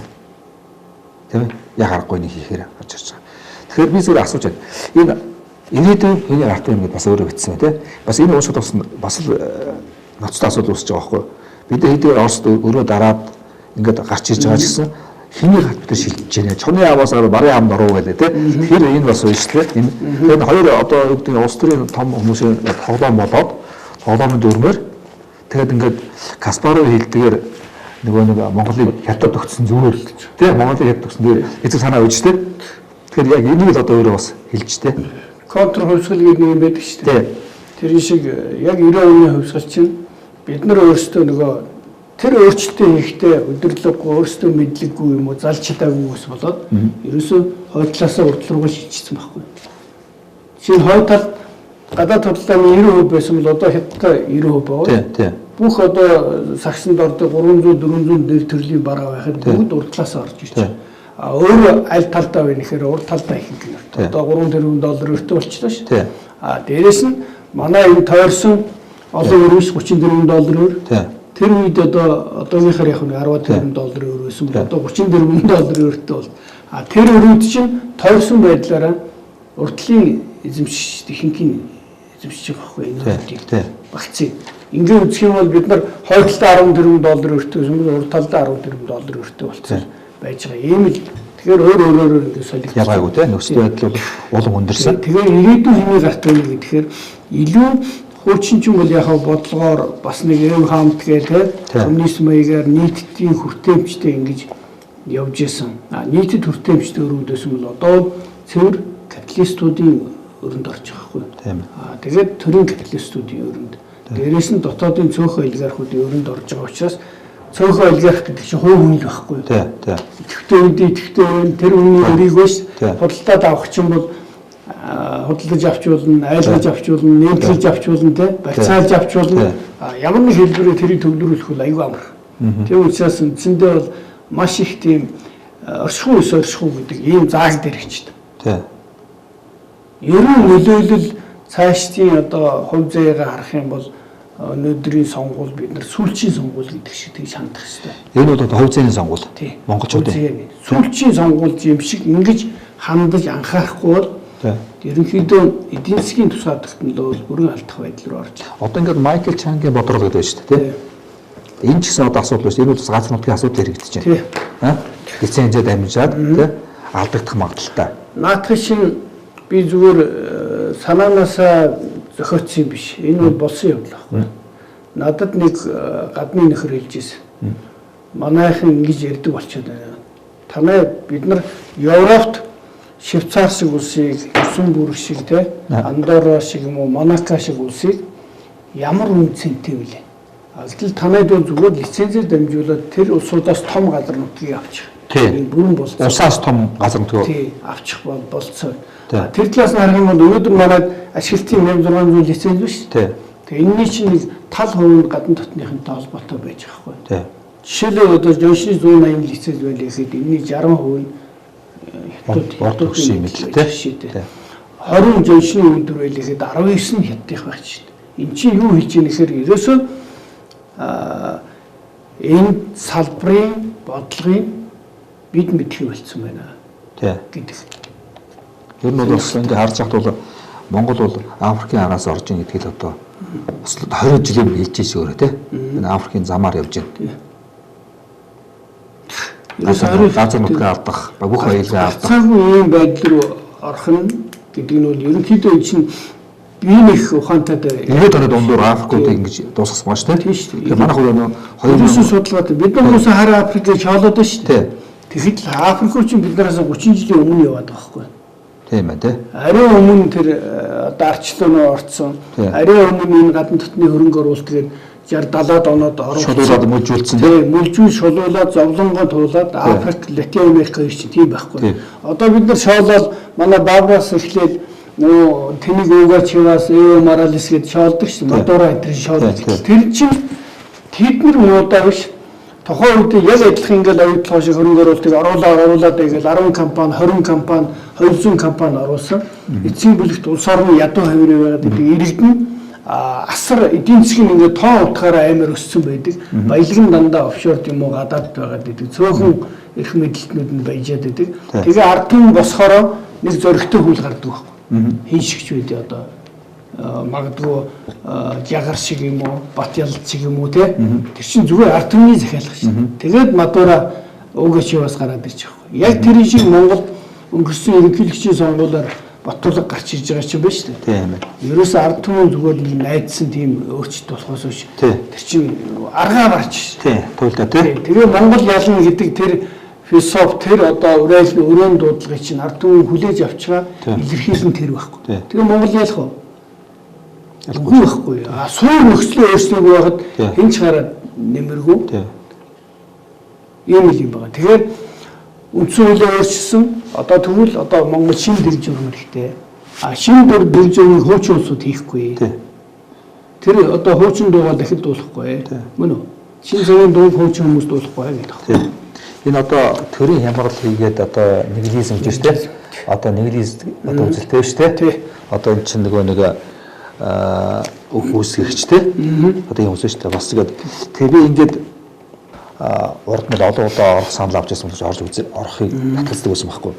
Тийм ээ. Яг аргагүй нэг хийхээр гарч ирж байгаа. Тэгэхээр би зүгээр асууж байна. Энэ ирээдүйн хүний арт юм гэдээ бас өөрөө бичсэн тийм. Бас энэ уушд бас л ноцтой асуудал үүсэж байгаа байхгүй. Бид хэдийгээр Оросд өрөө дараад ингээд гарч ирж байгаа ч гэсэн хиний хат бид шилжиж байна. Чоны аваас барын амд ороо гэдэг тийм. Тэгэхээр энэ бас үйлчлээ. Энэ хоёр одоо юу гэдэг нь улс төрийн том хүмүүсийн тоглоом болоод тоглоомын дүрмээр тэгээд ингээд Каспаров хэлдгээр нөгөө нэг Монголыг хятад өгсөн зүгээр л тийм. Монголыг хятад өгсөн дээр эцэг санаа өгч тийм. Тэгэхээр яг энийг л одоо өөрөө бас хэлж тийм. Контр хувьсгал гэдэг нэг юм байдаг шүү дээ. Тэр шиг яг 90 оны хувьсгал чинь бид нар өөрсдөө нөгөө тэр өөрчлөлтөө хийхдээ өдөрлөггүй өөрсдөө мэдлэггүй юм уу залж чадаагүй ус болоод ерөөсөө хойдлаасаа урд руугаа шилжчихсэн байхгүй. Жишээ нь хойд тал гадаад талдаа 90% байсан бол одоо хятадтай 90% болоо. Тийм. Бүх одоо сагсанд ордог 300 400 дээр төрлийн бараа байхад бүгд урд талаасаа орж ирж байна. Өөр аль талдаа вэ гэхээр урд талдаа их юм. Одоо 3 тэрбум доллар өртөө болчихлоо шүү. Дээрээс нь манай энэ тойрсон олон өрөөс 30 тэрбум доллар өр. Тэр үед одоогийнхаар яг 10 тэрбум доллар өр байсан бол одоо 30 тэрбум доллар өртөө бол. Тэр өрөөд чинь тойрсон байдлаараа урдлын эзэмшиж ихэнхийн эзэмшиж байгаа байхгүй энэ үрдийг багцыг. Ингээд үзэх юм бол бид нар хойд талдаа 10 тэрбум доллар өртөөсөн бол урд талдаа 10 тэрбум доллар өртөө болчихсон байж байгаа. Ийм л тэгэхээр өөр ингээд солигдсон. Ягаагүй тийм нөхцөл байдал бол улам өндөрсөн. Тэгэхээр ирээдүйн хэмжээ гарт байна гэхээр илүү хуучин бол яг бодлогоор бас нэг эв хаамт гэдэг коммунизм маягаар нийтдийн хүртээмжтэй ингэж явж исэн. Нийтэд хүртээмжтэй өрөөдөөсөн бол одоо цэвэр капиталистуудын өрөнд орж байгаа хгүй. Тэгээд төрийн капиталистуудын өрөнд. Дээрээс нь дотоодын цөөхөн олигархуудын өрөнд орж байгаа учраас цөөхөн олигарх гэдэг чинь хувь хүн л байхгүй. Идэвхтэй тэр хүний өрийг биш худалдаад авах чинь бол худалдаж авч болно, айлгаж авч болно, нэмэлж авч болно, барьцаалж авч болно. Ямар нэг хэлбэрээр тэрийг төвлөрүүлэх бол аюу амар. Тийм учраас үндсэндээ бол маш их тийм оршихуй гэдэг ийм зааг дээр хэвчдэг. Ерөн нөлөөлөл цаашдын одоо хувь заяагаа харах юм бол өнөөдрийн сонгуул бид нар сүүлчийн сонгуул гэдэг шиг тэгж хандах хэрэгтэй. Энэ бол хувь заяаны сонгуул. Монголчуудын сүүлчийн сонгуул юм шиг ингэж хандаж анхаарахгүй бол ерөнхийдөө эдийн засгийн тусгай тогтнол бол бүрэн алдах байдал руу орж байгаа. Одоо ингээд Майкл Чангийн бодрол гэдэг байна шүү дээ, тийм. Энэ ч гэсэн одоо асуудал биш. Энэ бол ганц нутгийн асуудал хэрэгдэж байна. Лицензэд амжаад тийм алдагдах магадaltaй. Наадах шин би зүгээр санаанаасаа зохиоцсон юм биш. Энэ бол болсон явдал байхгүй. Надад нэг гадны нөхөр хэлж ирсэн. Манайхан ингэж ярьдаг болчиход байна. Танай бид нар Европт Швейцар шиг улсыг, Люксембург шиг те, Андорра шиг юм уу, Монако шиг улсыг ямар үнцэнтэй вүлээ. Аль танайд бол зүгээр лицензээр дамжуулаад тэр улсуудаас том газар нутгийг авчих. Тийм. Бүрэн болцоо. Усаас том газар нутгийг. Тийм, авчих болцоо. Тэр талаас нь харах юм бол өнөөдөр манайд ашиглалтын 1600 лиценз биш. Тийм. Тэгээ энэний чинь нэг тал хувийн гадна дотныхынтай холбоотой байж байгаа хгүй. Тийм. Жишээлбэл одоо жоншны 180 лиценз байлаа гэхэд энэний 60% хятад шиг мэдлээ. 20 жоншны өндөр байлаа гэхэд 19 нь хятадих байх шүү дээ. Энд чинь юу хийж ийм гэхээр ерөөсөө энэ салбарын бодлогын бид мэдхий болцсон байна гэдэг. Ер нь бол бас ингээ харж байхад бол Монгол бол Африкийн араас орж ийн гэдгийг одоо бас 20 жилийн хэлж ийш өөрөө тий. Энэ Африкийн замаар явж байна. Газар нутгаа алдах, бүх аюулаа алдах. Цагийн ийм байдал руу орох нь гэдэг нь бол ерөнхийдөө энэ чинь ийм их ухаантай 90-ад оны дундуур Африкуудыг ингэж дуусгасан байна шүү дээ. Тийм шүү дээ. Тэгээ манайх өөрөө 2009 судалгаад бид нар хүмүүс хараа Африкийг шоолоод байна шүү дээ. Тэгэхэд Африкууд чинь биднээс 30 жилийн өмнө яваад байгаа байхгүй. Тийм ээ тий. Ариун өмнө тэр одоо арчлуунаа орцсон. Ариун өмнө энэ гадна дотны хөрөнгө оруулалтыг 60-70-аад оноод оруулсан. Шулуулаад мүлжүүлсэн. Тийм, мүлжүүл шулуулаад зовлонгоо туулаад Африк, Латин Америк хоёр чинь тийм байхгүй. Одоо бид нар шоолол манай Бабраас эхлээд нөгөө тэнийг уугаар чиваас Эво Моралес гэж шоолдог шүү дээ. Мадура эдрийн шоолдог. Тэр чинь тэд нар муудаа биш. Тухайн үед яг адилхан ингээд оюутлах шиг хөрөнгө оруулалтыг оруулаад байгаад 10 компани, 20 компани, 200 компани оруулсан. Эцсийн бүлэгт улс орны ядуу хавираа байгаад гэдэг иргэдэн асар эдийн засгийн ингээд тоон утгаараа амар өссөн байдаг. Баялаг нь дандаа офшор юм уу гадаад байгаад байдаг. Цөөхөн эрх мэдэлтнүүд нь баяжаад байдаг. Тэгээ ард түмэн босхороо нэг зөрөгтэй хүл гардаг байхгүй. Хин шигч байдیں۔ Одоо магадгүй жагар шиг юм уу, бат ялт шиг юм уу те. Тэр чинь зүгээр ард түмний захиалга шин. Тэгээд Мадура уугачиваас гараад ирж байгаа. Яг тэр шиг Монгол өнгөрсөн ерөнхийлөгчийн сонгуулиар батлаг гарч ирж байгаа ч юм байна шүү дээ. Тийм ээ. Ерөөсөө ард түмэн зүгээр нэг найдсан тийм өөрчлөлт болохоос биш. Тэр чинь аргаа барч. Тийм, туйлдаа тий. Тэгээ Монгол ялна гэдэг тэр философи тэр одоо өрөөнд дуудлагыг чинь ард түмэн хүлээж авч байгаа илэрхийлэн тэр байхгүй. Тэгээ Монгол ялах уу? Үгүй байхгүй. Суур нөхцөлөө өөрчлөг байхад хэн ч гараад нэмэргүй. Ийм л юм байна. Тэгэхээр үндсэн хуулийг өөрчилсөн. Одоо тэгвэл одоо Монгол шинэ дөр журам хэрэгтэй. Шинэ дөр журмыг хуучин улсууд хийхгүй. Тэр одоо хуучин дуугаа дахид дуулахгүй. Мөн үү? Шинэ цагийн дуу хуучин хүмүүс дуулахгүй гэдэг. Энэ одоо төрийн хямрал хийгээд одоо нигилизм гэж шүү дээ. Одоо нигилиз одоо үзэлтэй шүү дээ. Одоо энэ чинь нэг үүсгэгчтэй. Одоо юм үзэж шүү дээ. Бас тэгээд би ингээд урд нь олон удаа орох санал авч байсан болж орохыг татгалздаг байсан байхгүй.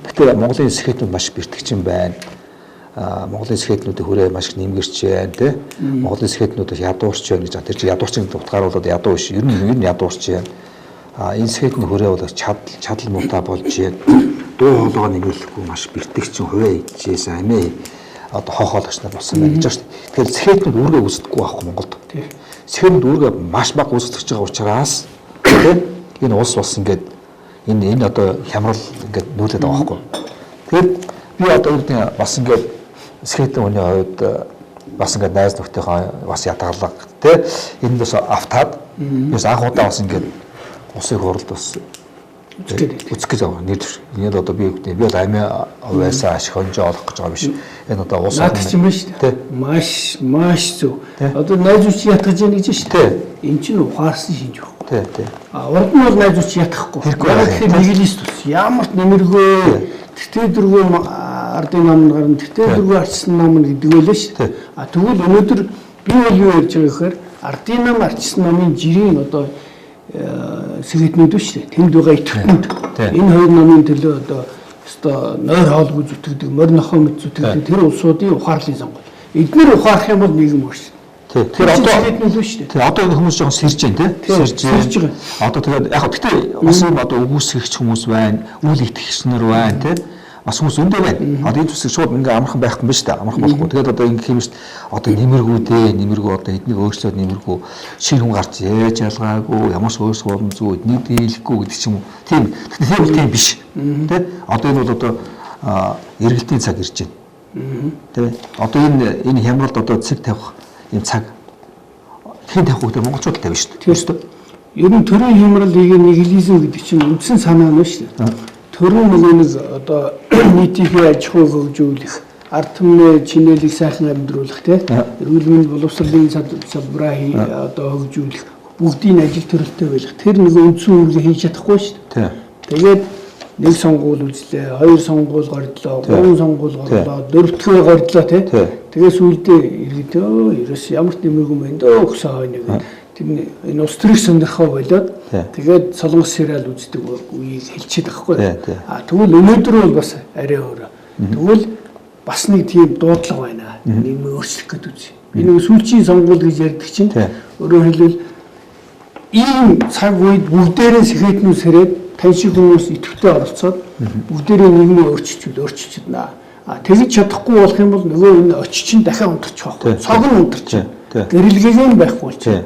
Тэгэхээр Монголын сэхэтнүүд маш бэртгчин байна. Монголын сэхэтнүүдийн хүрээ маш их нэмгэрч байна тий. Монголын сэхэтнүүд ядуурч байна гэж. Тэр чинь ядуурч гэдэг утгааруулаад ядуу биш. Ер нь ядуурч байна. Энэ сэхэтний хүрээ бол чадал муутай болж байна. Дуу хоолойгоо нэмэлэхгүй маш бэртгчин хувиа хийжсэн амиа одоо хохоолгоч нар болсон байна гэж байна шүү дээ. Тэгэхээр сэхэтнүүд үүргээ үүсдэггүй байхгүй Монголд. Сэхэтнүүд үүргээ маш бага үүсгэж байгаа учраас энэ улс бас ингээд энэ одоо хямрал ингээд нүүлээд байгаа байхгүй. Тэгэхээр би одоо үүдний бас ингээд сэхэтний хүний хувьд бас ингээд найз нөхдөйхөө бас ятгалга тий энэ бас автаад бас анх удаа бас ингээд усыг хуралд бас үзэх гэж байгаа. Нэг одоо би бол амиа аваасаа ашиг хонжоо олох гэж байгаа биш. Энэ одоо улс орны чинь байна шүү дээ. Маш зөв. Одоо найзууч ятгаж яах гэж шүү дээ. Энд чинь ухаарсан шинж байхгүй. Тий. Урд нь бол найзууч ятгахгүй. Тэгэхээр нигилист ус. Ямар ч нэмэргүй тэгтээ дөрвөө ардын намд гарна тэгтээ дөрвөө арчсан нам гэдэг байлаа шүү дээ. Тэгвэл өнөөдөр би бол юу ярьж байгаа гэхээр ардын нам арчсан намын жирийн одоо сэхэтнүүд биш үү? Тэнд байгаа итгэвчнүүд. Энэ хоёр намын төлөө одоо нойр хоолгүй зүтгэдэг, морь нохоо мэд зүтгэдэг тэр улсуудын ухаарлын сонгуул. Эдгээр ухаарах юм бол нийгэм өөрчлөлт. Тэр одоо сэхэтнүүд биш үү? Одоо энэ хүмүүс жоохон сэрж байна тий. Сэрж байгаа. Одоо тэгээд яг гэхдээ бас юм одоо өгөөсгөгч хүмүүс байна, үйл итгэгчнэр байна тий. Бас хүмүүс өндөө байна. Одоо энэ зүсэг шууд ингээ амархан байхгүй юм биш үү? Амархан болохгүй. Тэгээд одоо ингээ юм шүү дээ. Одоо нэмэргүй одоо эднийг өөрчлөөд нэмэргүй шинэ хүн гарч яаж ялгаагүй ямар ч өөрсгөө болон зүү эднийг дийлэхгүй гэдэг ч юм уу. Тийм. Тэгэхээр тийм биш. Тэ? Одоо энэ бол одоо эргэлтийн цаг ирж байна. Тэ? Одоо энэ хямралд одоо цэг тавих юм цаг хэн тавих гэдэг монголчууд тавина шүү дээ. Тийм шүү дээ. Ер нь төрийн хямрал нигилизм гэдэг чинь үндсэн санаа нь шүү дээ. Төрийн нэг одоо нийтийн аж ахуйг хөгжүүлэх, ард түмний чинээлийг сайхан амьдруулах тий, эрүүл мэнд боловсролын салбараа одоо хөгжүүлэх, бүгдийн ажил төрөлтэй байлгах. Тэр нэг үндсэн үүргээ хийж чадахгүй шүү дээ. Тэгээд нэг сонгуул үзлээ, хоёр сонгуул гордлоо, гурван сонгуул горлоо, дөрөвдүгээр гордлоо тий. Тэгээд сүүлдээ иргэдөө ерөөс ямар ч нэмэргүй юм дөө өгсөн хойно. тэр энэ ус төрийг сонирхоо болоод Тий. тэгээд солонгос сериал үздэг үеийг хэлчихэд байхгүй. Тий. Тэгвэл өнөөдөр бол бас арай өөр. Тэгвэл бас нэг тийм дуудлага байна. Нийгмийг өөрчлөх гэдэг үгүй. Энэ нэг сүүлчийн сонгуул гэж ярьдаг чинь өөрөөр хэлбэл ийм цаг үед бүгдээрээ сэхэтнүүс хэрэг тань шиг хүмүүс идэвхтэй оролцоод бүгдээрээ нийгмийг өөрчилчихнэ. Тэгж чадахгүй болох юм бол нөгөө энэ очиж чинь дахиад унтчих واخгүй. Цог нь унтарч. Гэрэлгээгүй байхгүй болчих.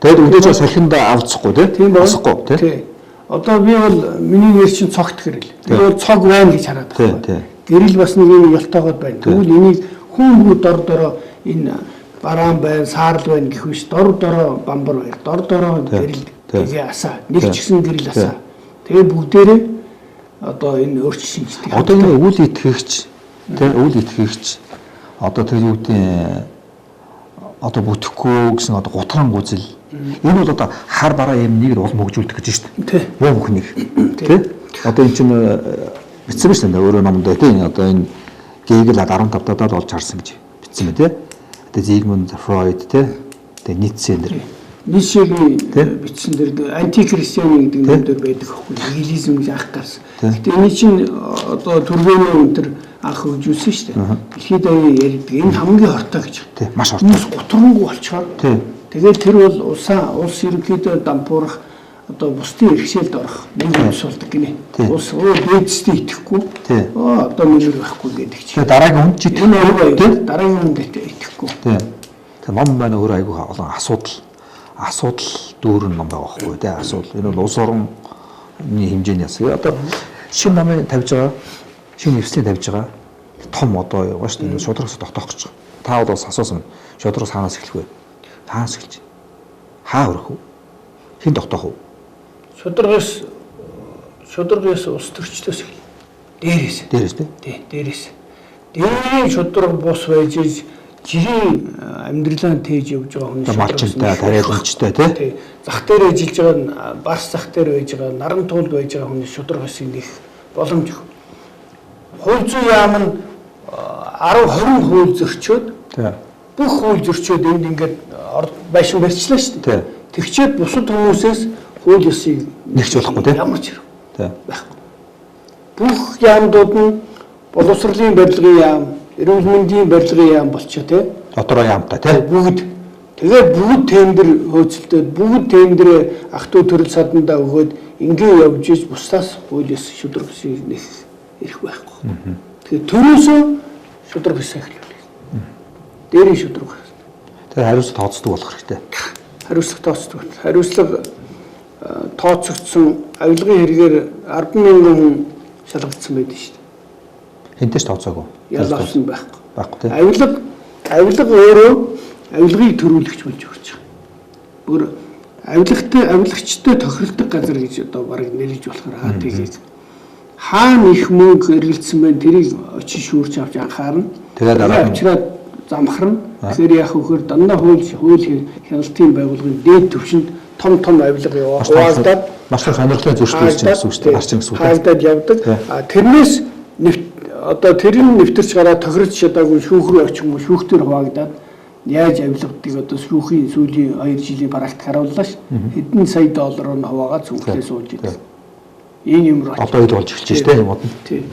Тэгээд өдөөж салхинд авцахгүй тийм босхгүй тийм. Одоо би бол миний нэр чинь цогт гэрэл. Тэгээд цог байна гэж хараад байна. Тийм. Гэрэл бас нэг юм ялтаагаад байна. Тэгвэл энийг хүн дор дороо энэ бараан байна, саарл байна гэх биш дор дороо бамбар байна. Дор дороо гэрэл тэгээ асаа. Нэг ч гэсэн гэрэл асаа. Тэгээ бүгдээрээ одоо энэ өөрчлөлт шинжтэй. Одоо энэ үйл итгэгч тийм үйл итгэгч одоо тэр юу гэдэг одоо бүтэхгүй гэсэн одоо гутран гүзэл энэ бол одоо хар бараа юм нэг уул мөгжүүлдэг гэж шүү дээ. Тийм. Юу бүхнийг тийм. Одоо эн чинь бичсэн байна шүү дээ. Өөрөө номдоо тийм одоо энэ Гегел 15 дадаад олж харсан гэж бичсэн байна тийм. Одоо Зигмунд Фройд тийм. Тэгээ Ницше нэр. Ницшегийн бичсэн дэр антихристиан гэдэг нэрээр байдаг аахгүй. Нигилизм гэж анх гарсан. Гэтэ энэ чинь одоо түргэний өнтер анх хөгжүүлсэн шүү дээ. Дэлхийд даяар ярьдаг. Энэ хамгийн хортой гэж. Тийм. Маш хортой. Гутрангүй болчоор. Тэгээд тэр бол улс ерөнхийдөө дампуурах одоо бусдын иргэшээлд орох нэг юмс болдог гинэ. Улс дээдсдээ итгэхгүй. Одоо нэмэр байхгүй гэдэг чинь. Тэгээд дараагийн хүн ч итгэхгүй. Дараагийн хүн итгэхгүй. Тийм. Тэгээд ном маань өөр айгүй олон асуудал дүүрэн ном байгаа байхгүй тий. Асуудал. Энэ бол улс орны хэмжээний асуудал. Одоо шинэ намын тавьж байгаа, шинэ нэвслийн тавьж байгаа том одоо яваа шүү дээ. Шударгаас тогтоох гэж байгаа. Та бол бас асуусан. Шударгаас хаанаас эхлэх вэ? Хаанаас эхэлж? Хаа өрөх вэ? Хэн тогтоох вэ? Шударгаас улс төрчдөөс эхэл. Дээрээс тий. Тий, дээрээс. Дээрийн шударга бус байж жирийн амьдралаа тээж явж байгаа хүн малчинтай, тариаланчтай тий. Зах дээр ажиллаж байгаа, барс зах дээр байж байгаа, наран туулд байж байгаа хүний шударгаас нэх боломж. Хууль зүйн яам нь 10-20 хууль зөрчөөд бүх хууль зөрчөөд энд ингээд байшин барьчлаа шүү дээ. Тэгчээд бусад хүмүүсээс хууль ёсыг нэгч болохгүй тийм ямар ч байхгүй. Бүх яамдууд нь боловсролын барилгын яам, эрүүл мэндийн барилгын яам болчихоо тийм. Дотроо яамтай тийм. Бүгд тэгээд бүгд тендер хөөцөлдөд бүгд тендер ах トゥ төрөл садандаа өгөөд ингээ явж иж бусдаас хууль ёс шударга ёсыг нэх ирэх байхгүй. Тэгээд төрөөсөө шударга ёсыг эхлүүлээ. Дээрийн шударга. Тэгээд хариуцлага тооцдог болох хэрэгтэй. Хариуцлага тооцдог. Хариуцлага тооцогдсон авилгын хэрэгээр 10,000 хүн шалгагдсан байдаг шүү дээ. Хинтэйч тооцоогүй. Ялгаарсан байхгүй. Байхгүй тийм. Авилга өөрөө авилгыг төрүүлэгч болж өгч байгаа. Бүр авилагчтай тохиролдог газар гэж одоо барыг нэрж болохоор тэгээд хаана их мөнгө эргэлдсэн байна тэрийг очиж шүүрч авч анхаарна. Тэгээд авчираад замхарна. Тэгэхээр яг хөхөр дандаа хууль хяналтын байгууллагын дээд түвшинд том авилга явуулдаг. Маш их сонирхолтой зөвшөөрлөж гэсэн үг шүү дээ. Гарчин гэсэн үг. Хаагдаад явдаг. Тэрнээс одоо тэрийн нэвтэрч гараад тохирч чадаагүй шүүх рүү очих юм уу шүүхтэр хуваагдаад яаж авилгадыг одоо шүүхийн сүүлийн 2 жилийн практик харууллаа ш. Хэдэн сая доллараар нь хуваагаад зүгтээ сууж идэв. Энэ юм руу одоо ид болж эхэлж байна юм уу? Тийм.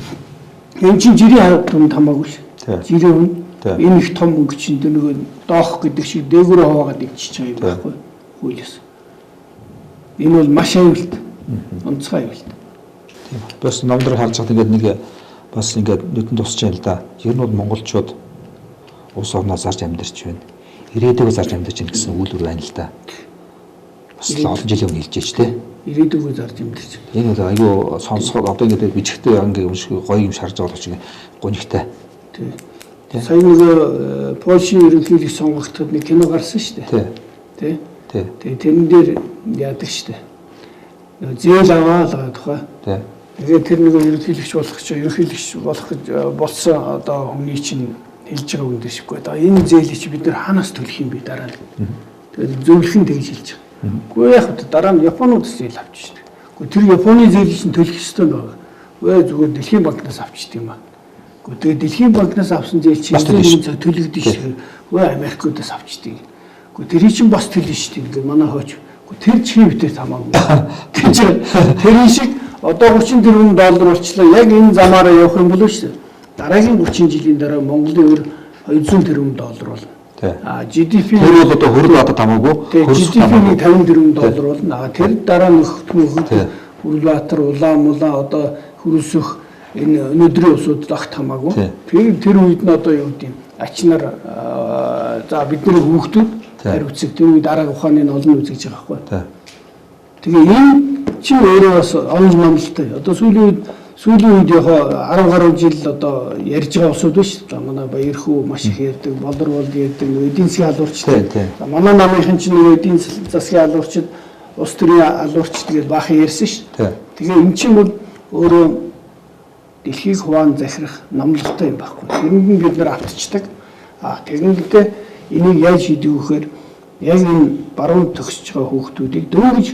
Энэ чинь жирийн хүнд хамаагүй ш. Жирийн хүн энэ их том мөнгө чинь нөгөө доох гэдэг шиг дээгүүрээ хуваагаад ичиж байгаа юм байхгүй хуулиас. Энэ бол маш аюулт. Онцгой аюулт. Тийм. Бас номдор харж хад ингээд нэг бас ингээд нүдэн тусч яа л да. Ер нь бол монголчууд улс орноо зарж амьдарч байна. Ирээдүйг зарж амьдарч байна гэсэн үйлдвэр байна л да. Бас олон жилийн өмнө хэлж байж тээ. Ирээдүйг зарж амьдарч байна. Энэ бол айгүй сонсоход одоо ингээд бичгтээ ингээд юм шиг гоё юм шарж байгаа ч гонигтай. Тийм. Сая нөгөө Польшийн ерөнхийлөгч сонгогдоход нэг кино гарсан шүү дээ. Тий. Тэгээ тэрэн дээр яадаг шүү дээ. Зээл аваа тухай. Тэгээд тэр нэг ерөнхийлөгч болох гэж болсон одоо хүний чинь хэлж байгаа юм дээ шиггүй. Одоо энэ зээлийг чи бид нар хаанаас төлөх юм бэ дараа нь. Тэгээд зөвлөхөн тэгж хэлж байгаа. Гэхдээ яг дараа нь Японууд зээл авчих шүү дээ. Гэхдээ тэр Японы зээлийг чинь төлөх ёстой байгаа. Үгүй зүгээр Дэлхийн банкнаас авчдаг юм аа. Гэхдээ Дэлхийн банкнаас авсан зээл чинь төлөгдөж шүү. Үгүй Америкуудаас авчдаг. Гэхдээ тэр чинь бас тэл шүү дээ. Ингээд манай хооч. Тэр чи битээ хамаагүй. Тэр шиг одоо 30 тэрбум доллар болчлаа. Яг энэ замаараа явах юм болов шүү дээ. Дараагийн 30 жилийн дараа Монголын өр 200 тэрбум доллар болно. GDP тэр бол одоо хөрөл надад хамаагүй. GDP-ний 50 тэрбум доллар болно. Тэр дараа нөхөд Улаанбаатар, Улаан одоо хөрөлсөх энэ өнөөдрийн усууд лагт хамаагүй. Тэр үед нь одоо юу гэдэг юм? Ачнаар за бидний хүүхдүүд хариуцаг тэр үед арга ухааны нь олон үзэж байгаа байхгүй. Тэгээ энэ чинь өөрөө бас онл номлолтой. Одоо сүүлийн үед яг 10 гаруй жил одоо ярьж байгаа усуд биш. За манай Баярхүү маш их ярьдаг, Болорвол ярьдаг, эдийн засгийн алуурчтай. Манай намынхан чинь эдийн засгийн алуурчид, улс төрийн алуурчид гэж баахан ярьсан шүү дээ. Тэгээ энэ чинь бол өөрөө дэлхийг хуваан захирах номлолтой юм байхгүй. Тэрэнд нь бид нар автчихдаг. Тэгэхдээ энийг яаж шийдэх вэ гэхээр яг энэ баруун төгсөж байгаа хүүхдүүдийг дөрөвж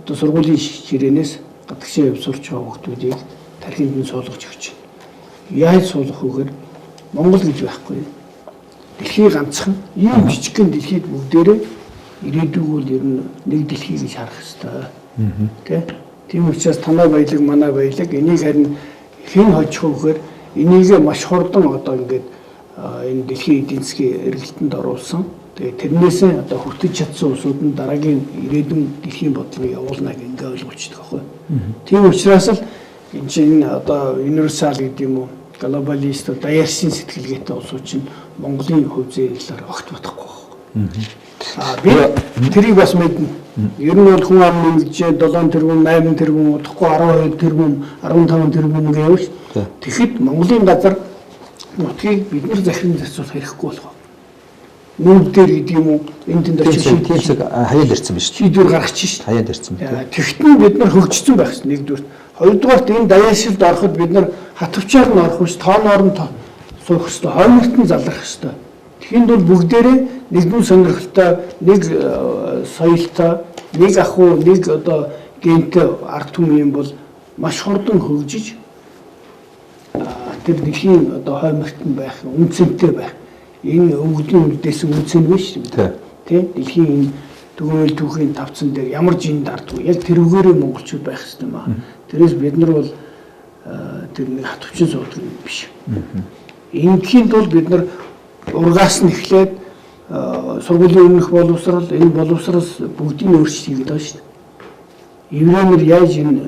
одоо сургуулийн ширээнээс гадагшаа явуулж байгаа хүүхдүүдийг тархинд нь суулгаж өгч байна. Яаж суулгах вэ гэхээр Монгол гэж байхгүй. Дэлхий ганцхан ийм жижигхэн дэлхийд бүгдээрээ ирээдүйг бол ер нь нэг дэлхий гэж харах хэрэгтэй. Тийм учраас танай баялаг, манай баялаг энийг харин хэн хожих вэ гэхээр энийг маш хурдан одоо ингээд энэ дэлхийн эдийн засгийн эргэлтэнд оруулсан. Тэгээ тэрнээсээ одоо хүртэж чадсан улсууд нь дараагийн ирээдүйн дэлхийн бодлогыг явуулна гэх ингээ ойлгуулчихдаг байхгүй. Тийм учраас л энэ чинь одоо универсал гэдэг юм уу, глобалист даяарсын сэтгэлгээтэй улсууд чинь Монголын хувь зээлээр огт бодохгүй байна. Би тэрийг бас мэднэ. Ер нь бол хүн ам нэмэгдэж 7 тэрбум, 8 тэрбум, удахгүй 12 тэрбум, 15 тэрбум гэвч тэгэхэд Монголын газар нутгийг бид нар захиран зарцуулах хэрэггүй болох. Нүд дээр гэдэг юм уу энэ тэнд очиж шийдэх хаяад ирсэн биш. Шийдвэр гаргачих шít. Хаяад ирсэн. Тэгтэн бид нар хөгжсөн байх шít нэгдүгээр. Хоёрдугаарт энэ даяаршилд ороход бид нар хатвчаар нь орох биш, тооноор нь суух хэрэгтэй, хойморт нь залрах хэрэгтэй. Тэхийн бол бүгдээрээ нэгдүн сонирхолтой, нэг соёлтой, нэг ахуй, нэг одоо гентэй ард түмэн юм бол маш хурдан хөгжиж тэр дэлхийн одоо хойморт нь байх, үнцэнтэй байх. Энэ өвгдийн үдээс үнцэн биш үү? Тэ дэлхийн төгөөл түүхийн тавцан дээр ямар жин дардгүй яг тэрүүгээрээ монголчууд байх хэрэгтэй маа. Тэрээс бид нар бол тэр нэг хатвчин суудаг юм биш. Ингийн тул бид нар ургаас нь эхлээд сургуулийн өмнөх боловсрал, энэ боловсраас бүгдийг өөрчлөлт хийгээд байгаа шүү дээ. Еврейнэр яаж энэ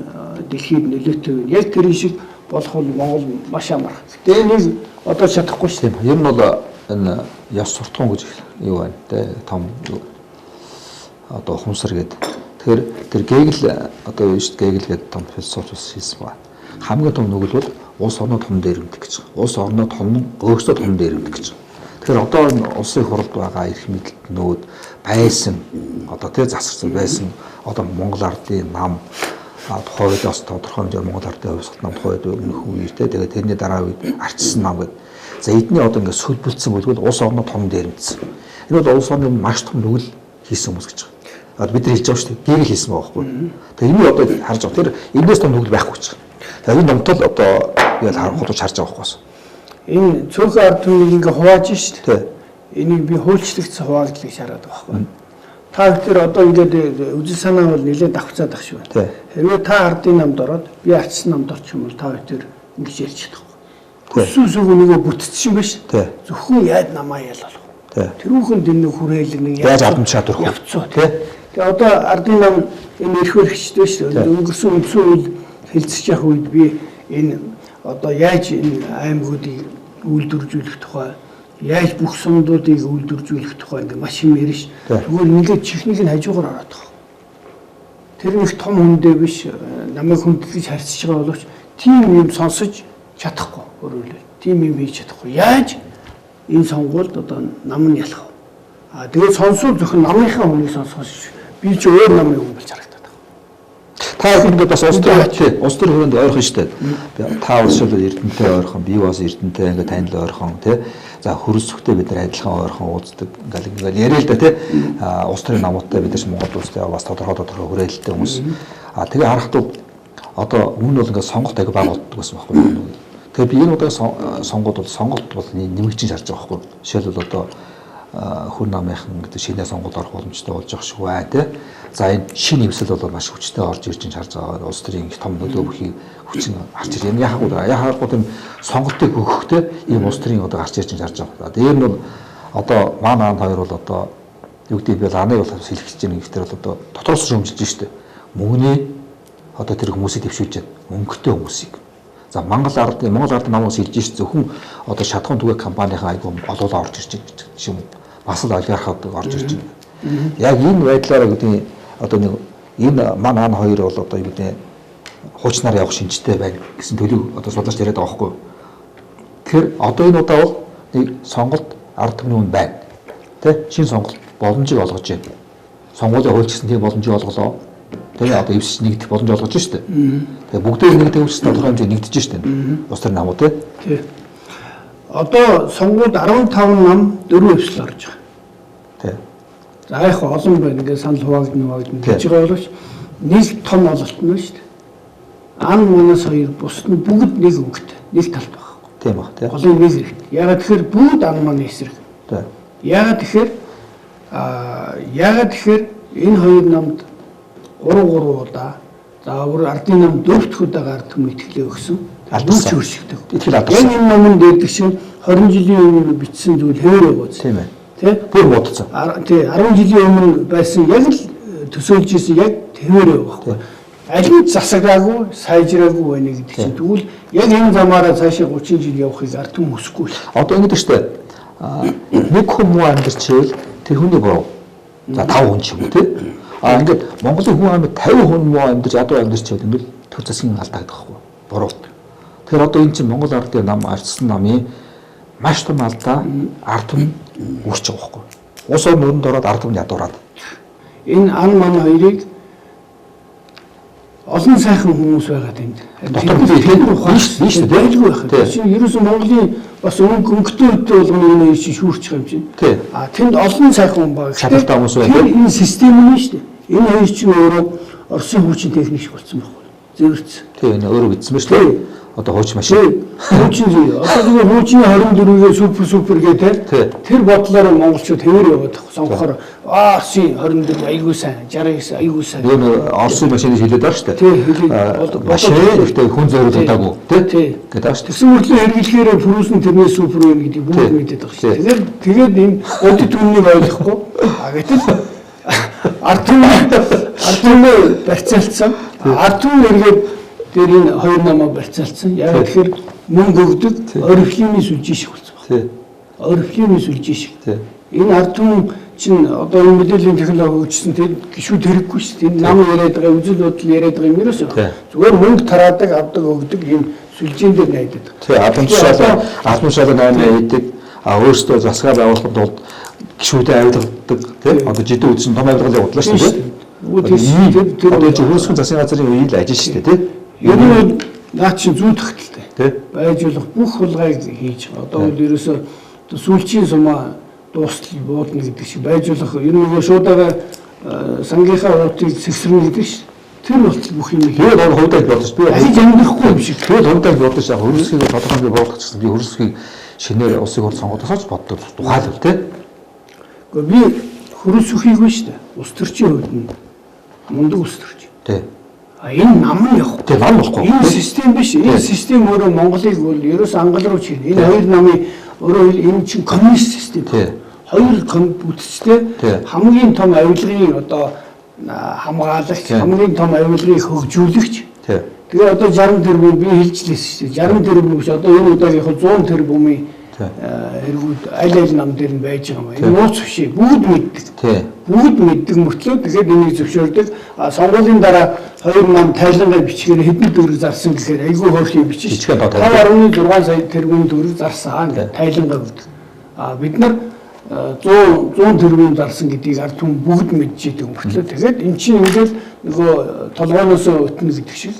дэлхийд нөлөөтэй вэ? Яг тэр шиг болох бол Монгол маш амар. Тэгээ нэг одоо чадахгүй шүү дээ. Ер нь бол энэ яс суртахуун гэж юу байна те том одоо ухамсар гэдэг. Тэгэхээр тэр Гегл одоо юу шүү дээ Гегл гэдэг том философи хийсэн ба. Хамгийн том нүгэл бол улс орноо том дээрэмдэх гэж. Улс орноо том өөрсдөө том дээрэмдэх гэж. Тэгэхээр одоо энэ улсын хуралд байгаа эрх мэдэлтнүүд байсан одоо тэр засарсан байсан одоо Монгол ардын нам тухайн үед бас тодорхой хэмжээр Монгол ардын хувьсгал нам тухайн үед өмнөх үетэй тэгээд тэрний дараа үед арчсан нам гэдэг. За эдний одоо ингээд сөлбөлдсөн bo'lгүй улс орноо том дээрэмдсэн. Энэ бол улс орны маш том нүгэл хийсэн хүмүүс гэж байгаа. Одоо бид нар хэлж байгаа шүү дээ. Гэгэл хийсэн байгаа байхгүй. Тэгээд энэ одоо харж байгаа. Тэр энэс том нүгэл байхгүй гэж байгаа. Тэгээд энэ номтол одоо ял худалдаж харж байгаа байхгүй. Энэ цөөхөн ард түмнийг ингээ хувааж шүү дээ. Энийг би хуульчлагдсан хуваагдлыг шаарад байгаа байхгүй. Та бүхэн одоо ингээд үжил санаа бол нэлээд давхцаад ах шүү. Хэрвээ та ардын намд ороод би арчсан намд орчих юм бол та бүхэн ингэж ярьж чадахгүй. Хүсүүсөг нөгөө бүтцсэн биш. Зөвхөн яад намаа ял болох. Тэрүүхэнд энэ хүрээлэг нэг яаж алдамж чадвар явцуу тий. Тэгээ одоо ардын нам энэ эрх баригчтай шүү. Өнгөрсөн үйл хэлцэж явах үед би энэ одоо яаж энэ аймагуудыг үйлдвэржүүлэх тухай, яаж бүх сумдуудыг үйлдвэржүүлэх тухай ингээ маш юм ярьж. Тэгвэл ингээд чихнийг нь хажуугаар ороод байгаа. Тэр нэг том хүндээ биш намайг хүндэтгэж харьцаж байгаа боловч тийм юм сонсож чадахгүй өөрөөр тийм юм хийж чадахгүй. Яаж энэ сонгуульд одоо нам нь ялах вэ? Тэгээд сонсвол зөвхөн намынхаа хүнийг сонсох биш. Би ч өөр намын хүн болж харагдаад байна. Та ихэд бас улс төр хүрээнд ойрхон шүү дээ. Та улс шил эрдэнэтэй ойрхон, би бас эрдэнэтэй ингээ танил ойрхон тий. За хөрөлсөхтэй бид нар адилхан ойрхон уулздаг. Ингээл яриа л да тий. Улс төрийн намуудтай бид нар ч Монгол улстай бас тодорхой хүрээлэлтэй хүмүүс. Тэгээ харахад одоо өмнө бол ингээ сонголт аяга бага болдог гэсэн байхгүй юу? Тэгээ би энэ удаа сонгоод бол сонголт бол нэмэгдэж харж байгаа байхгүй юу? Жишээлбэл одоо хүн намынхан гэдэг шинэ сонгуульд орох боломжтой болж байгаа шүү байна тий. За энэ шинэ нэмсэл бол маш хүчтэй орж ирж байгаа харж байгаа. Улс төрийн их том нөлөө бүхий хүчин харж ирж байна. Яхаггүй тийм сонголтыг өгөхтэй ийм улс төрийн одоо гарч ирж харж байгаа. Дээр нь бол одоо маань хоёр бол одоо юу гэдэг би ланы бол хэлэх гэж байгаа нэгтэр бол одоо дотроос шөмжилж штэ. Мөнгөний одоо тэр хүмүүсийг дэвшүүлж байна. Мөнгөтэй хүмүүсийг. За Монгол ардын намаас хэлж ш зөвхөн одоо шатхан түгээх компанийн айгуу олоолаа орж ирж байгаа гэж юм. Бас л олигархад орж ирж байна. Яг энэ байдлаараа гэдэг одоо нэг энэ маань хоёр бол одоо юу гэдэг хуучнаар явах шинжтэй байна гэсэн төлөв одоо судлаач яриад байгаа байхгүй. Тэгэхээр одоо энэ удаа бол нэг сонголт ард түмний үн байна. Тэ шинэ сонголт боломжийг олгож байна. Сонгуулийн хууль гэсэн тийм боломжийг олголоо. Тэгээ одоо эвсэж нэгдэх боломж олгож штэ. Тэгээ бүгдээ нэгдэх өвчс тодорхой хэмжээ нэгдэж штэ. Улс төрийн намууд тий. Одоо сонгуульд 15 нам 4 эвсэл орж байгаа. Тий. За яг олон байна. Ингээд санал хуваагдана гэж байгаа боловч нэг том ололт нь штэ. Ан манаас хоёр бус нь бүгд нэг өнгөтэй. Нэг талд байхгүй. Тийм баг тий. Голын нэг хэрэгтэй. Ягаад тэгэхээр бүгд ан маань эсрэг. Тий. Ягаад тэгэхээр энэ хоёр намд 3 удаа заавар ардын нам 4 удагаар төм итгэлээ өгсөн. Албач хөршигдөг. Итгэл алдсан. Яг энэ номонд дээрдэг шиг 20 жилийн өмнө бичсэн зүйл хэвээр байгаа. Тийм ээ. Тэ? Бүр бодцсон. Тий 10 жилийн өмнө байсан яг л төсөөлж ирсэн яг хэвээр байгаа. Аль нь засагаагүй, сайжраагүй байна гэдэг чинь. Тэгвэл яг энэ замаараа цаашаа 30 жил явахыг ард түмэн хүсэхгүй. Одоо ингэдэж штэ. Нэг хүн амьдарчээл тэр хүний буруу. За 5 хүн ч юм уу тий. Ингээд Монголын хүн амьд 50 хүн муу амьдарч ядуу амьдарчээд ингээд төр засгийн алдаа гэдэг байхгүй. Буруу. Тэгэхээр одоо энэ чинь Монгол ардын нам арчсан намын маш том алдаа ард түмэн үүсэж байгаа байхгүй. Ус өрөнд ороод ард түмэн ядуураад. Энэ ан маань хоёрыг олон сайхан хүмүүс байгаад энд. Тэгэхээр ухаан шүү дээ. Байлгүй байх. Чинь ерөөсөн Монголын бас өнгөтэй үедээ болгоно энэ шүүрч байгаа юм чинь. Тэнд олон сайхан хүн байгаа. Шаталтай хүмүүс байна. Энэ систем нь шүү дээ. Энэ хоёр чинь өөрөө Оросын хүчин техник болсон байхгүй. Зөрөгц. Тийм энэ өөрөө бичсэн ба шүү дээ. Одоо хууч машин. Хуучин зүй. Одоо тэгээ хуучны 24-гээ супер гэдэг тэр бодлоор монголчууд хэвээр яваад байгаа. Сонгохоор Оросын 24 айгуу сайн, 69 айгуу сайн. Энэ Оросын машиныг хэлээд байгаа шүү дээ. Тийм. Машин ихтэй хүн зориулдаагүй тий. Гэдэг байгаа шүү дээ. Тэгсэн мөртлөө хэрэглэхээр фүрүүсэн тэрнээс супер юм гэдэг бүгд мэдээд байгаа шүү дээ. Тэгээд энэ өдөд үннийг ойлгохгүй. Гэтэл ард түмээ барьцаалцсан. Ард түмээ эргээд дээр энэ хоёр намаа барьцаалцсан. Яг тэгэхээр мөнгө өгдөг орхимын сүлжээ шиг болсон байна. Орхимын сүлжээ шиг. Энэ ард түмэн чинь одоо энэ мэдээллийн технологи хөгжсөн тийм гişүүд хэрэггүй шүү дээ. Энэ нам яриад байгаа, үзэл бодол яриад байгаа юм ерөөсөө. Зүгээр мөнгө тараадаг, авдаг, өгдөг ийм сүлжээн дээр найдаад. Тийм, албан тушаалаа 8 хийдэг. Өөрсдөө засгаа байгуулахад бол гişүүдэд авилгадаг тийм. Одоо жидээ үзсэн том авилгалыг бодлоо шүү дээ. Тэр одоо хөрсгөн засгийн газрын үеийн ажил шүү дээ тийм. Ер нь наад чинь зүй тогтолтой. Байжуулах бүх хулгайг хийж байгаа. Одоо бол ерөөсөө сүүлчийн сумаа дуустал буудна гэдэг шиг байжуулах ер нь нөгөө шуудаага сангийнхаа уутыг сэгсрэн гэдэг ш. Тэр болтол бүх юм. Тэгээд он хувьдаа бодож би ажиж амьдрахгүй юм шиг. Тэгээд хувьдаа бодож яг хөрсгийг тодорхой буулгах гэсэн би хөрсгийг шинээр улсыг хурд сонгодосооч боддог тухайлбал тий. Гэхдээ би хөрсөхийг биш дээ. Улс төрчийн хувьд нь мундаг улс төрч. Тий. Энэ нам нь явах. Тэг нам болохгүй. Энэ систем биш. Энэ систем өөрөө Монголыг бол ерөөс ангал руу чиглэн. Энэ хоёр намын өөрөө энэ чинь коммунист систем. Хоёр бүтцтэй хамгийн том авилгын одоо хамгаалагч, хамгийн том авилгыг хөгжүүлэгч. Тэгээ одоо 60 тэрбум би хэлжлээсэн шүү дээ. 60 тэрбум биш одоо энэ удаагийнхаа 100 тэрбумын эргүүд аль нам дээр нь байж байгаа юм. Энэ нууц биш. Бүгд мэддэг. Бүгд мэддэг мөртлөө тэгээд энийг зөвшөөрдөг. Сонгуулийн дараа хоёр нам тайлангаа бичгээр хэдэн төгрөг зарсан гэхээр айгүй хөөрхий бичиж 5.6 сая тэрбум төгрөг зарсан гэдэг тайлангаа өгдөг. Бид нар 100 тэрбум зарсан гэдгийг ард түмэн бүгд мэдчихэдэг мөртлөө тэгээд эн чинь ингээд нөгөө толгойноос өтнө гэдэг шиг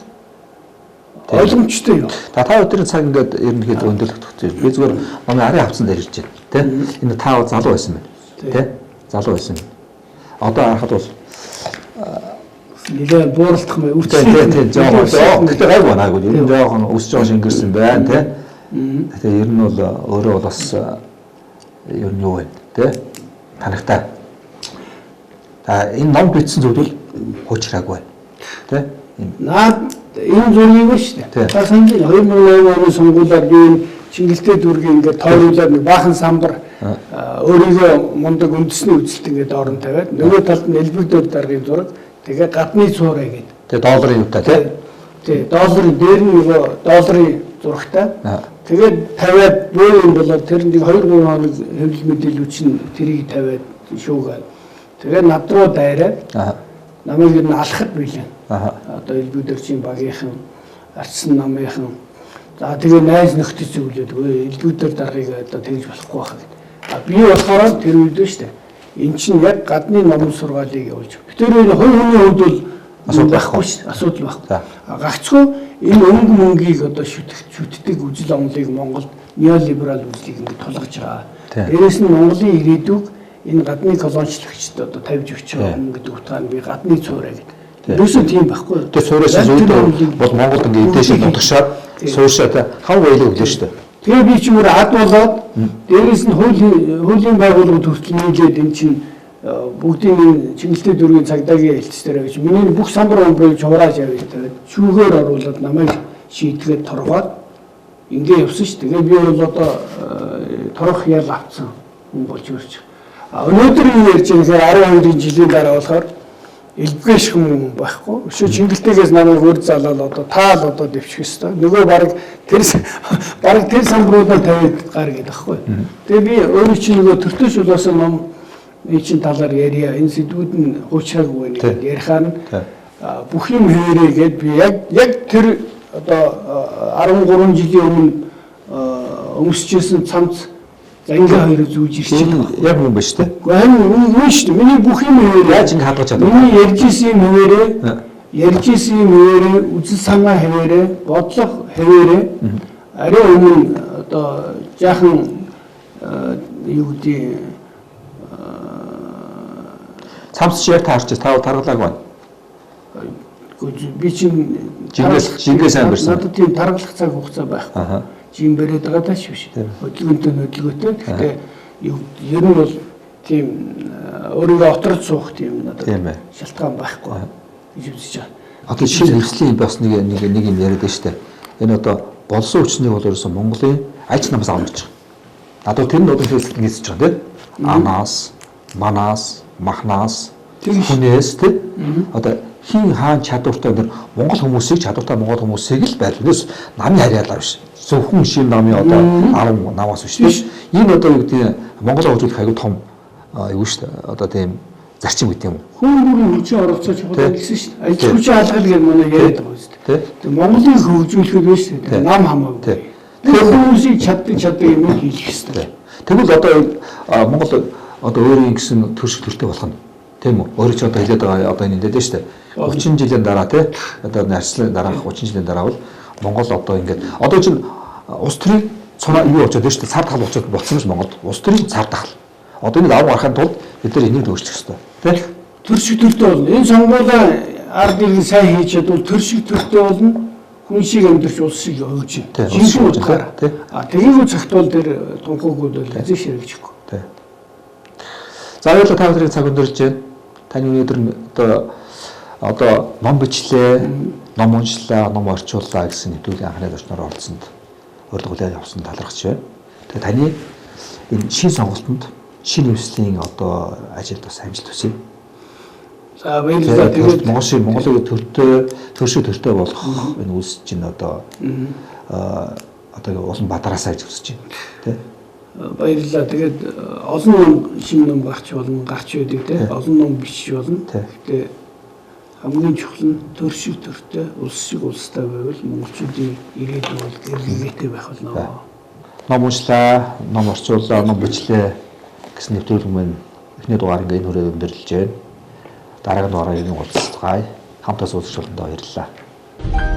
ойлгомжтой юм. Та өдрийн цаг ингээд ерөнхийдөө өндөрлөгдөх зүйл. Би зүгээр намайг арын авцсан дээр ирж байна. Тэ? Энэ та залуу байсан байна. Тэ? Залуу байсан. Одоо харахад бол нэлээд бууралдах мэй үргэлжлүүлээ. Гэхдээ гайгүй банаагүй. Ер нь жоохон өсөж байгаа шингэрсэн байна. Тэ? Тэгэхээр ер нь бол өөрөө бол бас ер нь юу вэ? Тэ? танагтай. Энэ ном бичсэн зүйл бол хуучраагүй. Тэ? Наад энэ зургийг ба шүү дээ. Та санал 2008 оны сонгуулиар би Чингэлтэй дүүргийн ингээд тойруулаад нэг баахан самбар өөрийгөө мундаг үндэсний үзэлт ингээд орон тавиад нөгөө талд нь элбэгдүүд даргын зураг тэгээ гадны цуурай гэдэг. Тэгээ долларын юутай тий? Тий, долларын дээр нь нөгөө долларын зурагтай. Тэгээд тавиад бөө юм болоод тэр нэг 2-3 хоног хэвлэл мэдээлэл чинь тэрийг тавиад шүүгээд тэгээд над руу дайраад намайг нь алхахад билээ. Одоо элбэгдэр чинь багийнхан арчсан намынхан за тэгээ найз нөхдөд зөвлөд элбэгдэр даргыг одоо тэгж болохгүй байх гэдэг. Би болохоор тэр үед шүү дээ. Эн чинь яг гадны номын сургаалыг явуулж. Тэр энэ хувийн хувьд бол асуудал байхгүй шүү дээ. Асуудал байхгүй. Гагцхүү энэ өнгө мөнгийг одоо шүтдэг үжил онолыг Монголд неолиберал үзлийг ингэ тулгаж байгаа. Дээрээс нь Монголын ирээдүйг энэ гадны колоничлогчдод одоо тавьж өгч байгаа юм гэдэг утгаар би гадны цуурай гэдэг. Юусэн тийм байхгүй. Тэр цуураас зүйд бол Монголд ингэ эдээшээ дутгашаад сууршаад хав байлаа өглөө шүү дээ. Тэгээ би ч өөр ад болоод дээрээс нь хуулийн байгууллагууд хүртэл нийлээд эн чинь бүгдийн Чингэлтэй дүүргийн цагдаагийн хэлцээр гэж миний бүх самбар өмбрийг чурааж явж тэгээд шүүгээр оруулаад намайг шийдгээд торгоод ингэ явсан шүү. Тэгээ би бол одоо торох ял авцсан хүн болж өрч. Өнөөдөр юу ярьж байгаа гэхээр 12 жилийн дараа болохоор элбэш хүн байхгүй. Өшөө Чингэлтэйгээс намайг өөр залаад одоо таал одоо дэвчих ёстой. Нөгөө баг тэр самбаруудаа тавиад гар гэдэг байхгүй. Тэгээ би өөрөө чинь нөгөө төртөө шулуусан ном чинь талаар ярья. Энэ сэдвүүд нь хуучраагүй нэг ярихаар нь бүх юм хэвээрээ гээд би яг тэр одоо 13 жилийн өмнө өмсчихсэн цамц за ингээ хоёроо зүүж ирчих. Яг юм ба шүү дээ. Гэхдээ энэ шүү дээ. Миний бүх юм хэвээрээ яаж ингэ хадгалж чадав? Миний ярьж исэн юм хэвээрээ үзэл санаа хэвээрээ бодлого хэвээрээ ари өмнө одоо жаахан юу гэдэг цамц яг таарч тав таргалааг байна. Би чинь жингээ сайн барьсан. Надад тийм таргалах цаг хугацаа байхгүй. Жин бариад байгаа даа биш. Хөдөлгөөнтэй. Гэхдээ ер нь бол тийм өөрийгөө оторч суух тийм надад шалтгаан байхгүй гэж үзэж байгаа. Одоо шинэ хэрэгслийн бас нэг юм яриад байна шүү дээ. Энэ одоо болсон хүчнийг бол ерөөсөн Монголын аж намаас авч байгаа. Надад тэр нь одоо хэрэгсэл нэгсэж байгаа тийм. Анаас, манаас, махнаас, хүнээс тийм. Одоо хин хаан чадвартай нэр Монгол хүмүүсийг чадвартай Монгол хүмүүсийг л байлгаас намын харьяалаа биш. Зөвхөн шин намын одоо 10 намаас биш. Энэ одоо юу гэдэг Монголоо хөгжүүлэх аягүй том юу шүү дээ. Одоо тийм зарчим гэдэг юм. Хүн бүрийн хүчин оролцож чухал гэсэн шүү дээ. Аж хүчин алгал гэж манай яриад байгаа шүү дээ. Тэгээ Монголыг хөгжүүлэхэд биш үү? Нам хамаагүй. Тэр хүмүүсийг чаддаг юм хийх хэрэгтэй. Тэгвэл одоо Монгол одоо өөрийн гэсэн төрш төртэй болох нь тийм үү? Өөрөө ч одоо хэлээд байгаа одоо энэ хэлээд шүү дээ. 30 жилийн дараа тий одоо нарчлын дараах 30 жилийн дараа бол Монгол одоо ингээд одоо чинь улс төрийн цоноо юу очоод байна шүү дээ. Цар тахал очоод болсон ш Монголд. Улс төрийн цар тахал. Одоо энэ давуу гарахын тулд бид нар энийг өөрчлөх ёстой. Тий? Төр шиг төртэй болно. Энэ сонгуулаа ард иргэн сайн хийж чадвал төр шиг төртэй болно. Хүн шиг амьдарч улс шиг өгч. Жинхэнэ утгаараа. Тэгийг цагтвал тэр тунхагууд бол эзэн ширэгжихгүй. Тий. За хоёулаа та бүхэн цаг өндөрлж байна. Таны өнөөдөр одоо ном бичлээ, ном уншлаа, ном орчууллаа гэсэн нэвтрүүлгийн анхны зочноор оролцсонд урилгуулаад явсан талархаж байна. Тэгээ таны энэ шин сонголтод шин нэмслийн одоо ажилд бас амжилт хүсье. За баярлалаа. Тэгээд Монголын төршөө төртэй болох энэ үйлс чинь одоо олон бадараасаа ажиглаж байна. Тэ? Баярлалаа. Тэгээд олон ном шин ном гарч болно, гарч байдаг те. Олон ном бичиж болно. Гэхдээ хамгийн чухал нь төр шиг төртэй, улс шиг улстай байвал монголчуудын ирээдүйн бол гэрэлгээтэй байх болно. Ном уншлаа, ном орчууллаа, ном бичлээ гэсэн нэвтрүүлэг маань эхний дугаар ингээ энэ хүрээ өндөрлөж байна. Дараагийн дугаараар уулзцгаая. Хамтаа суулгаж болондоо баярлалаа.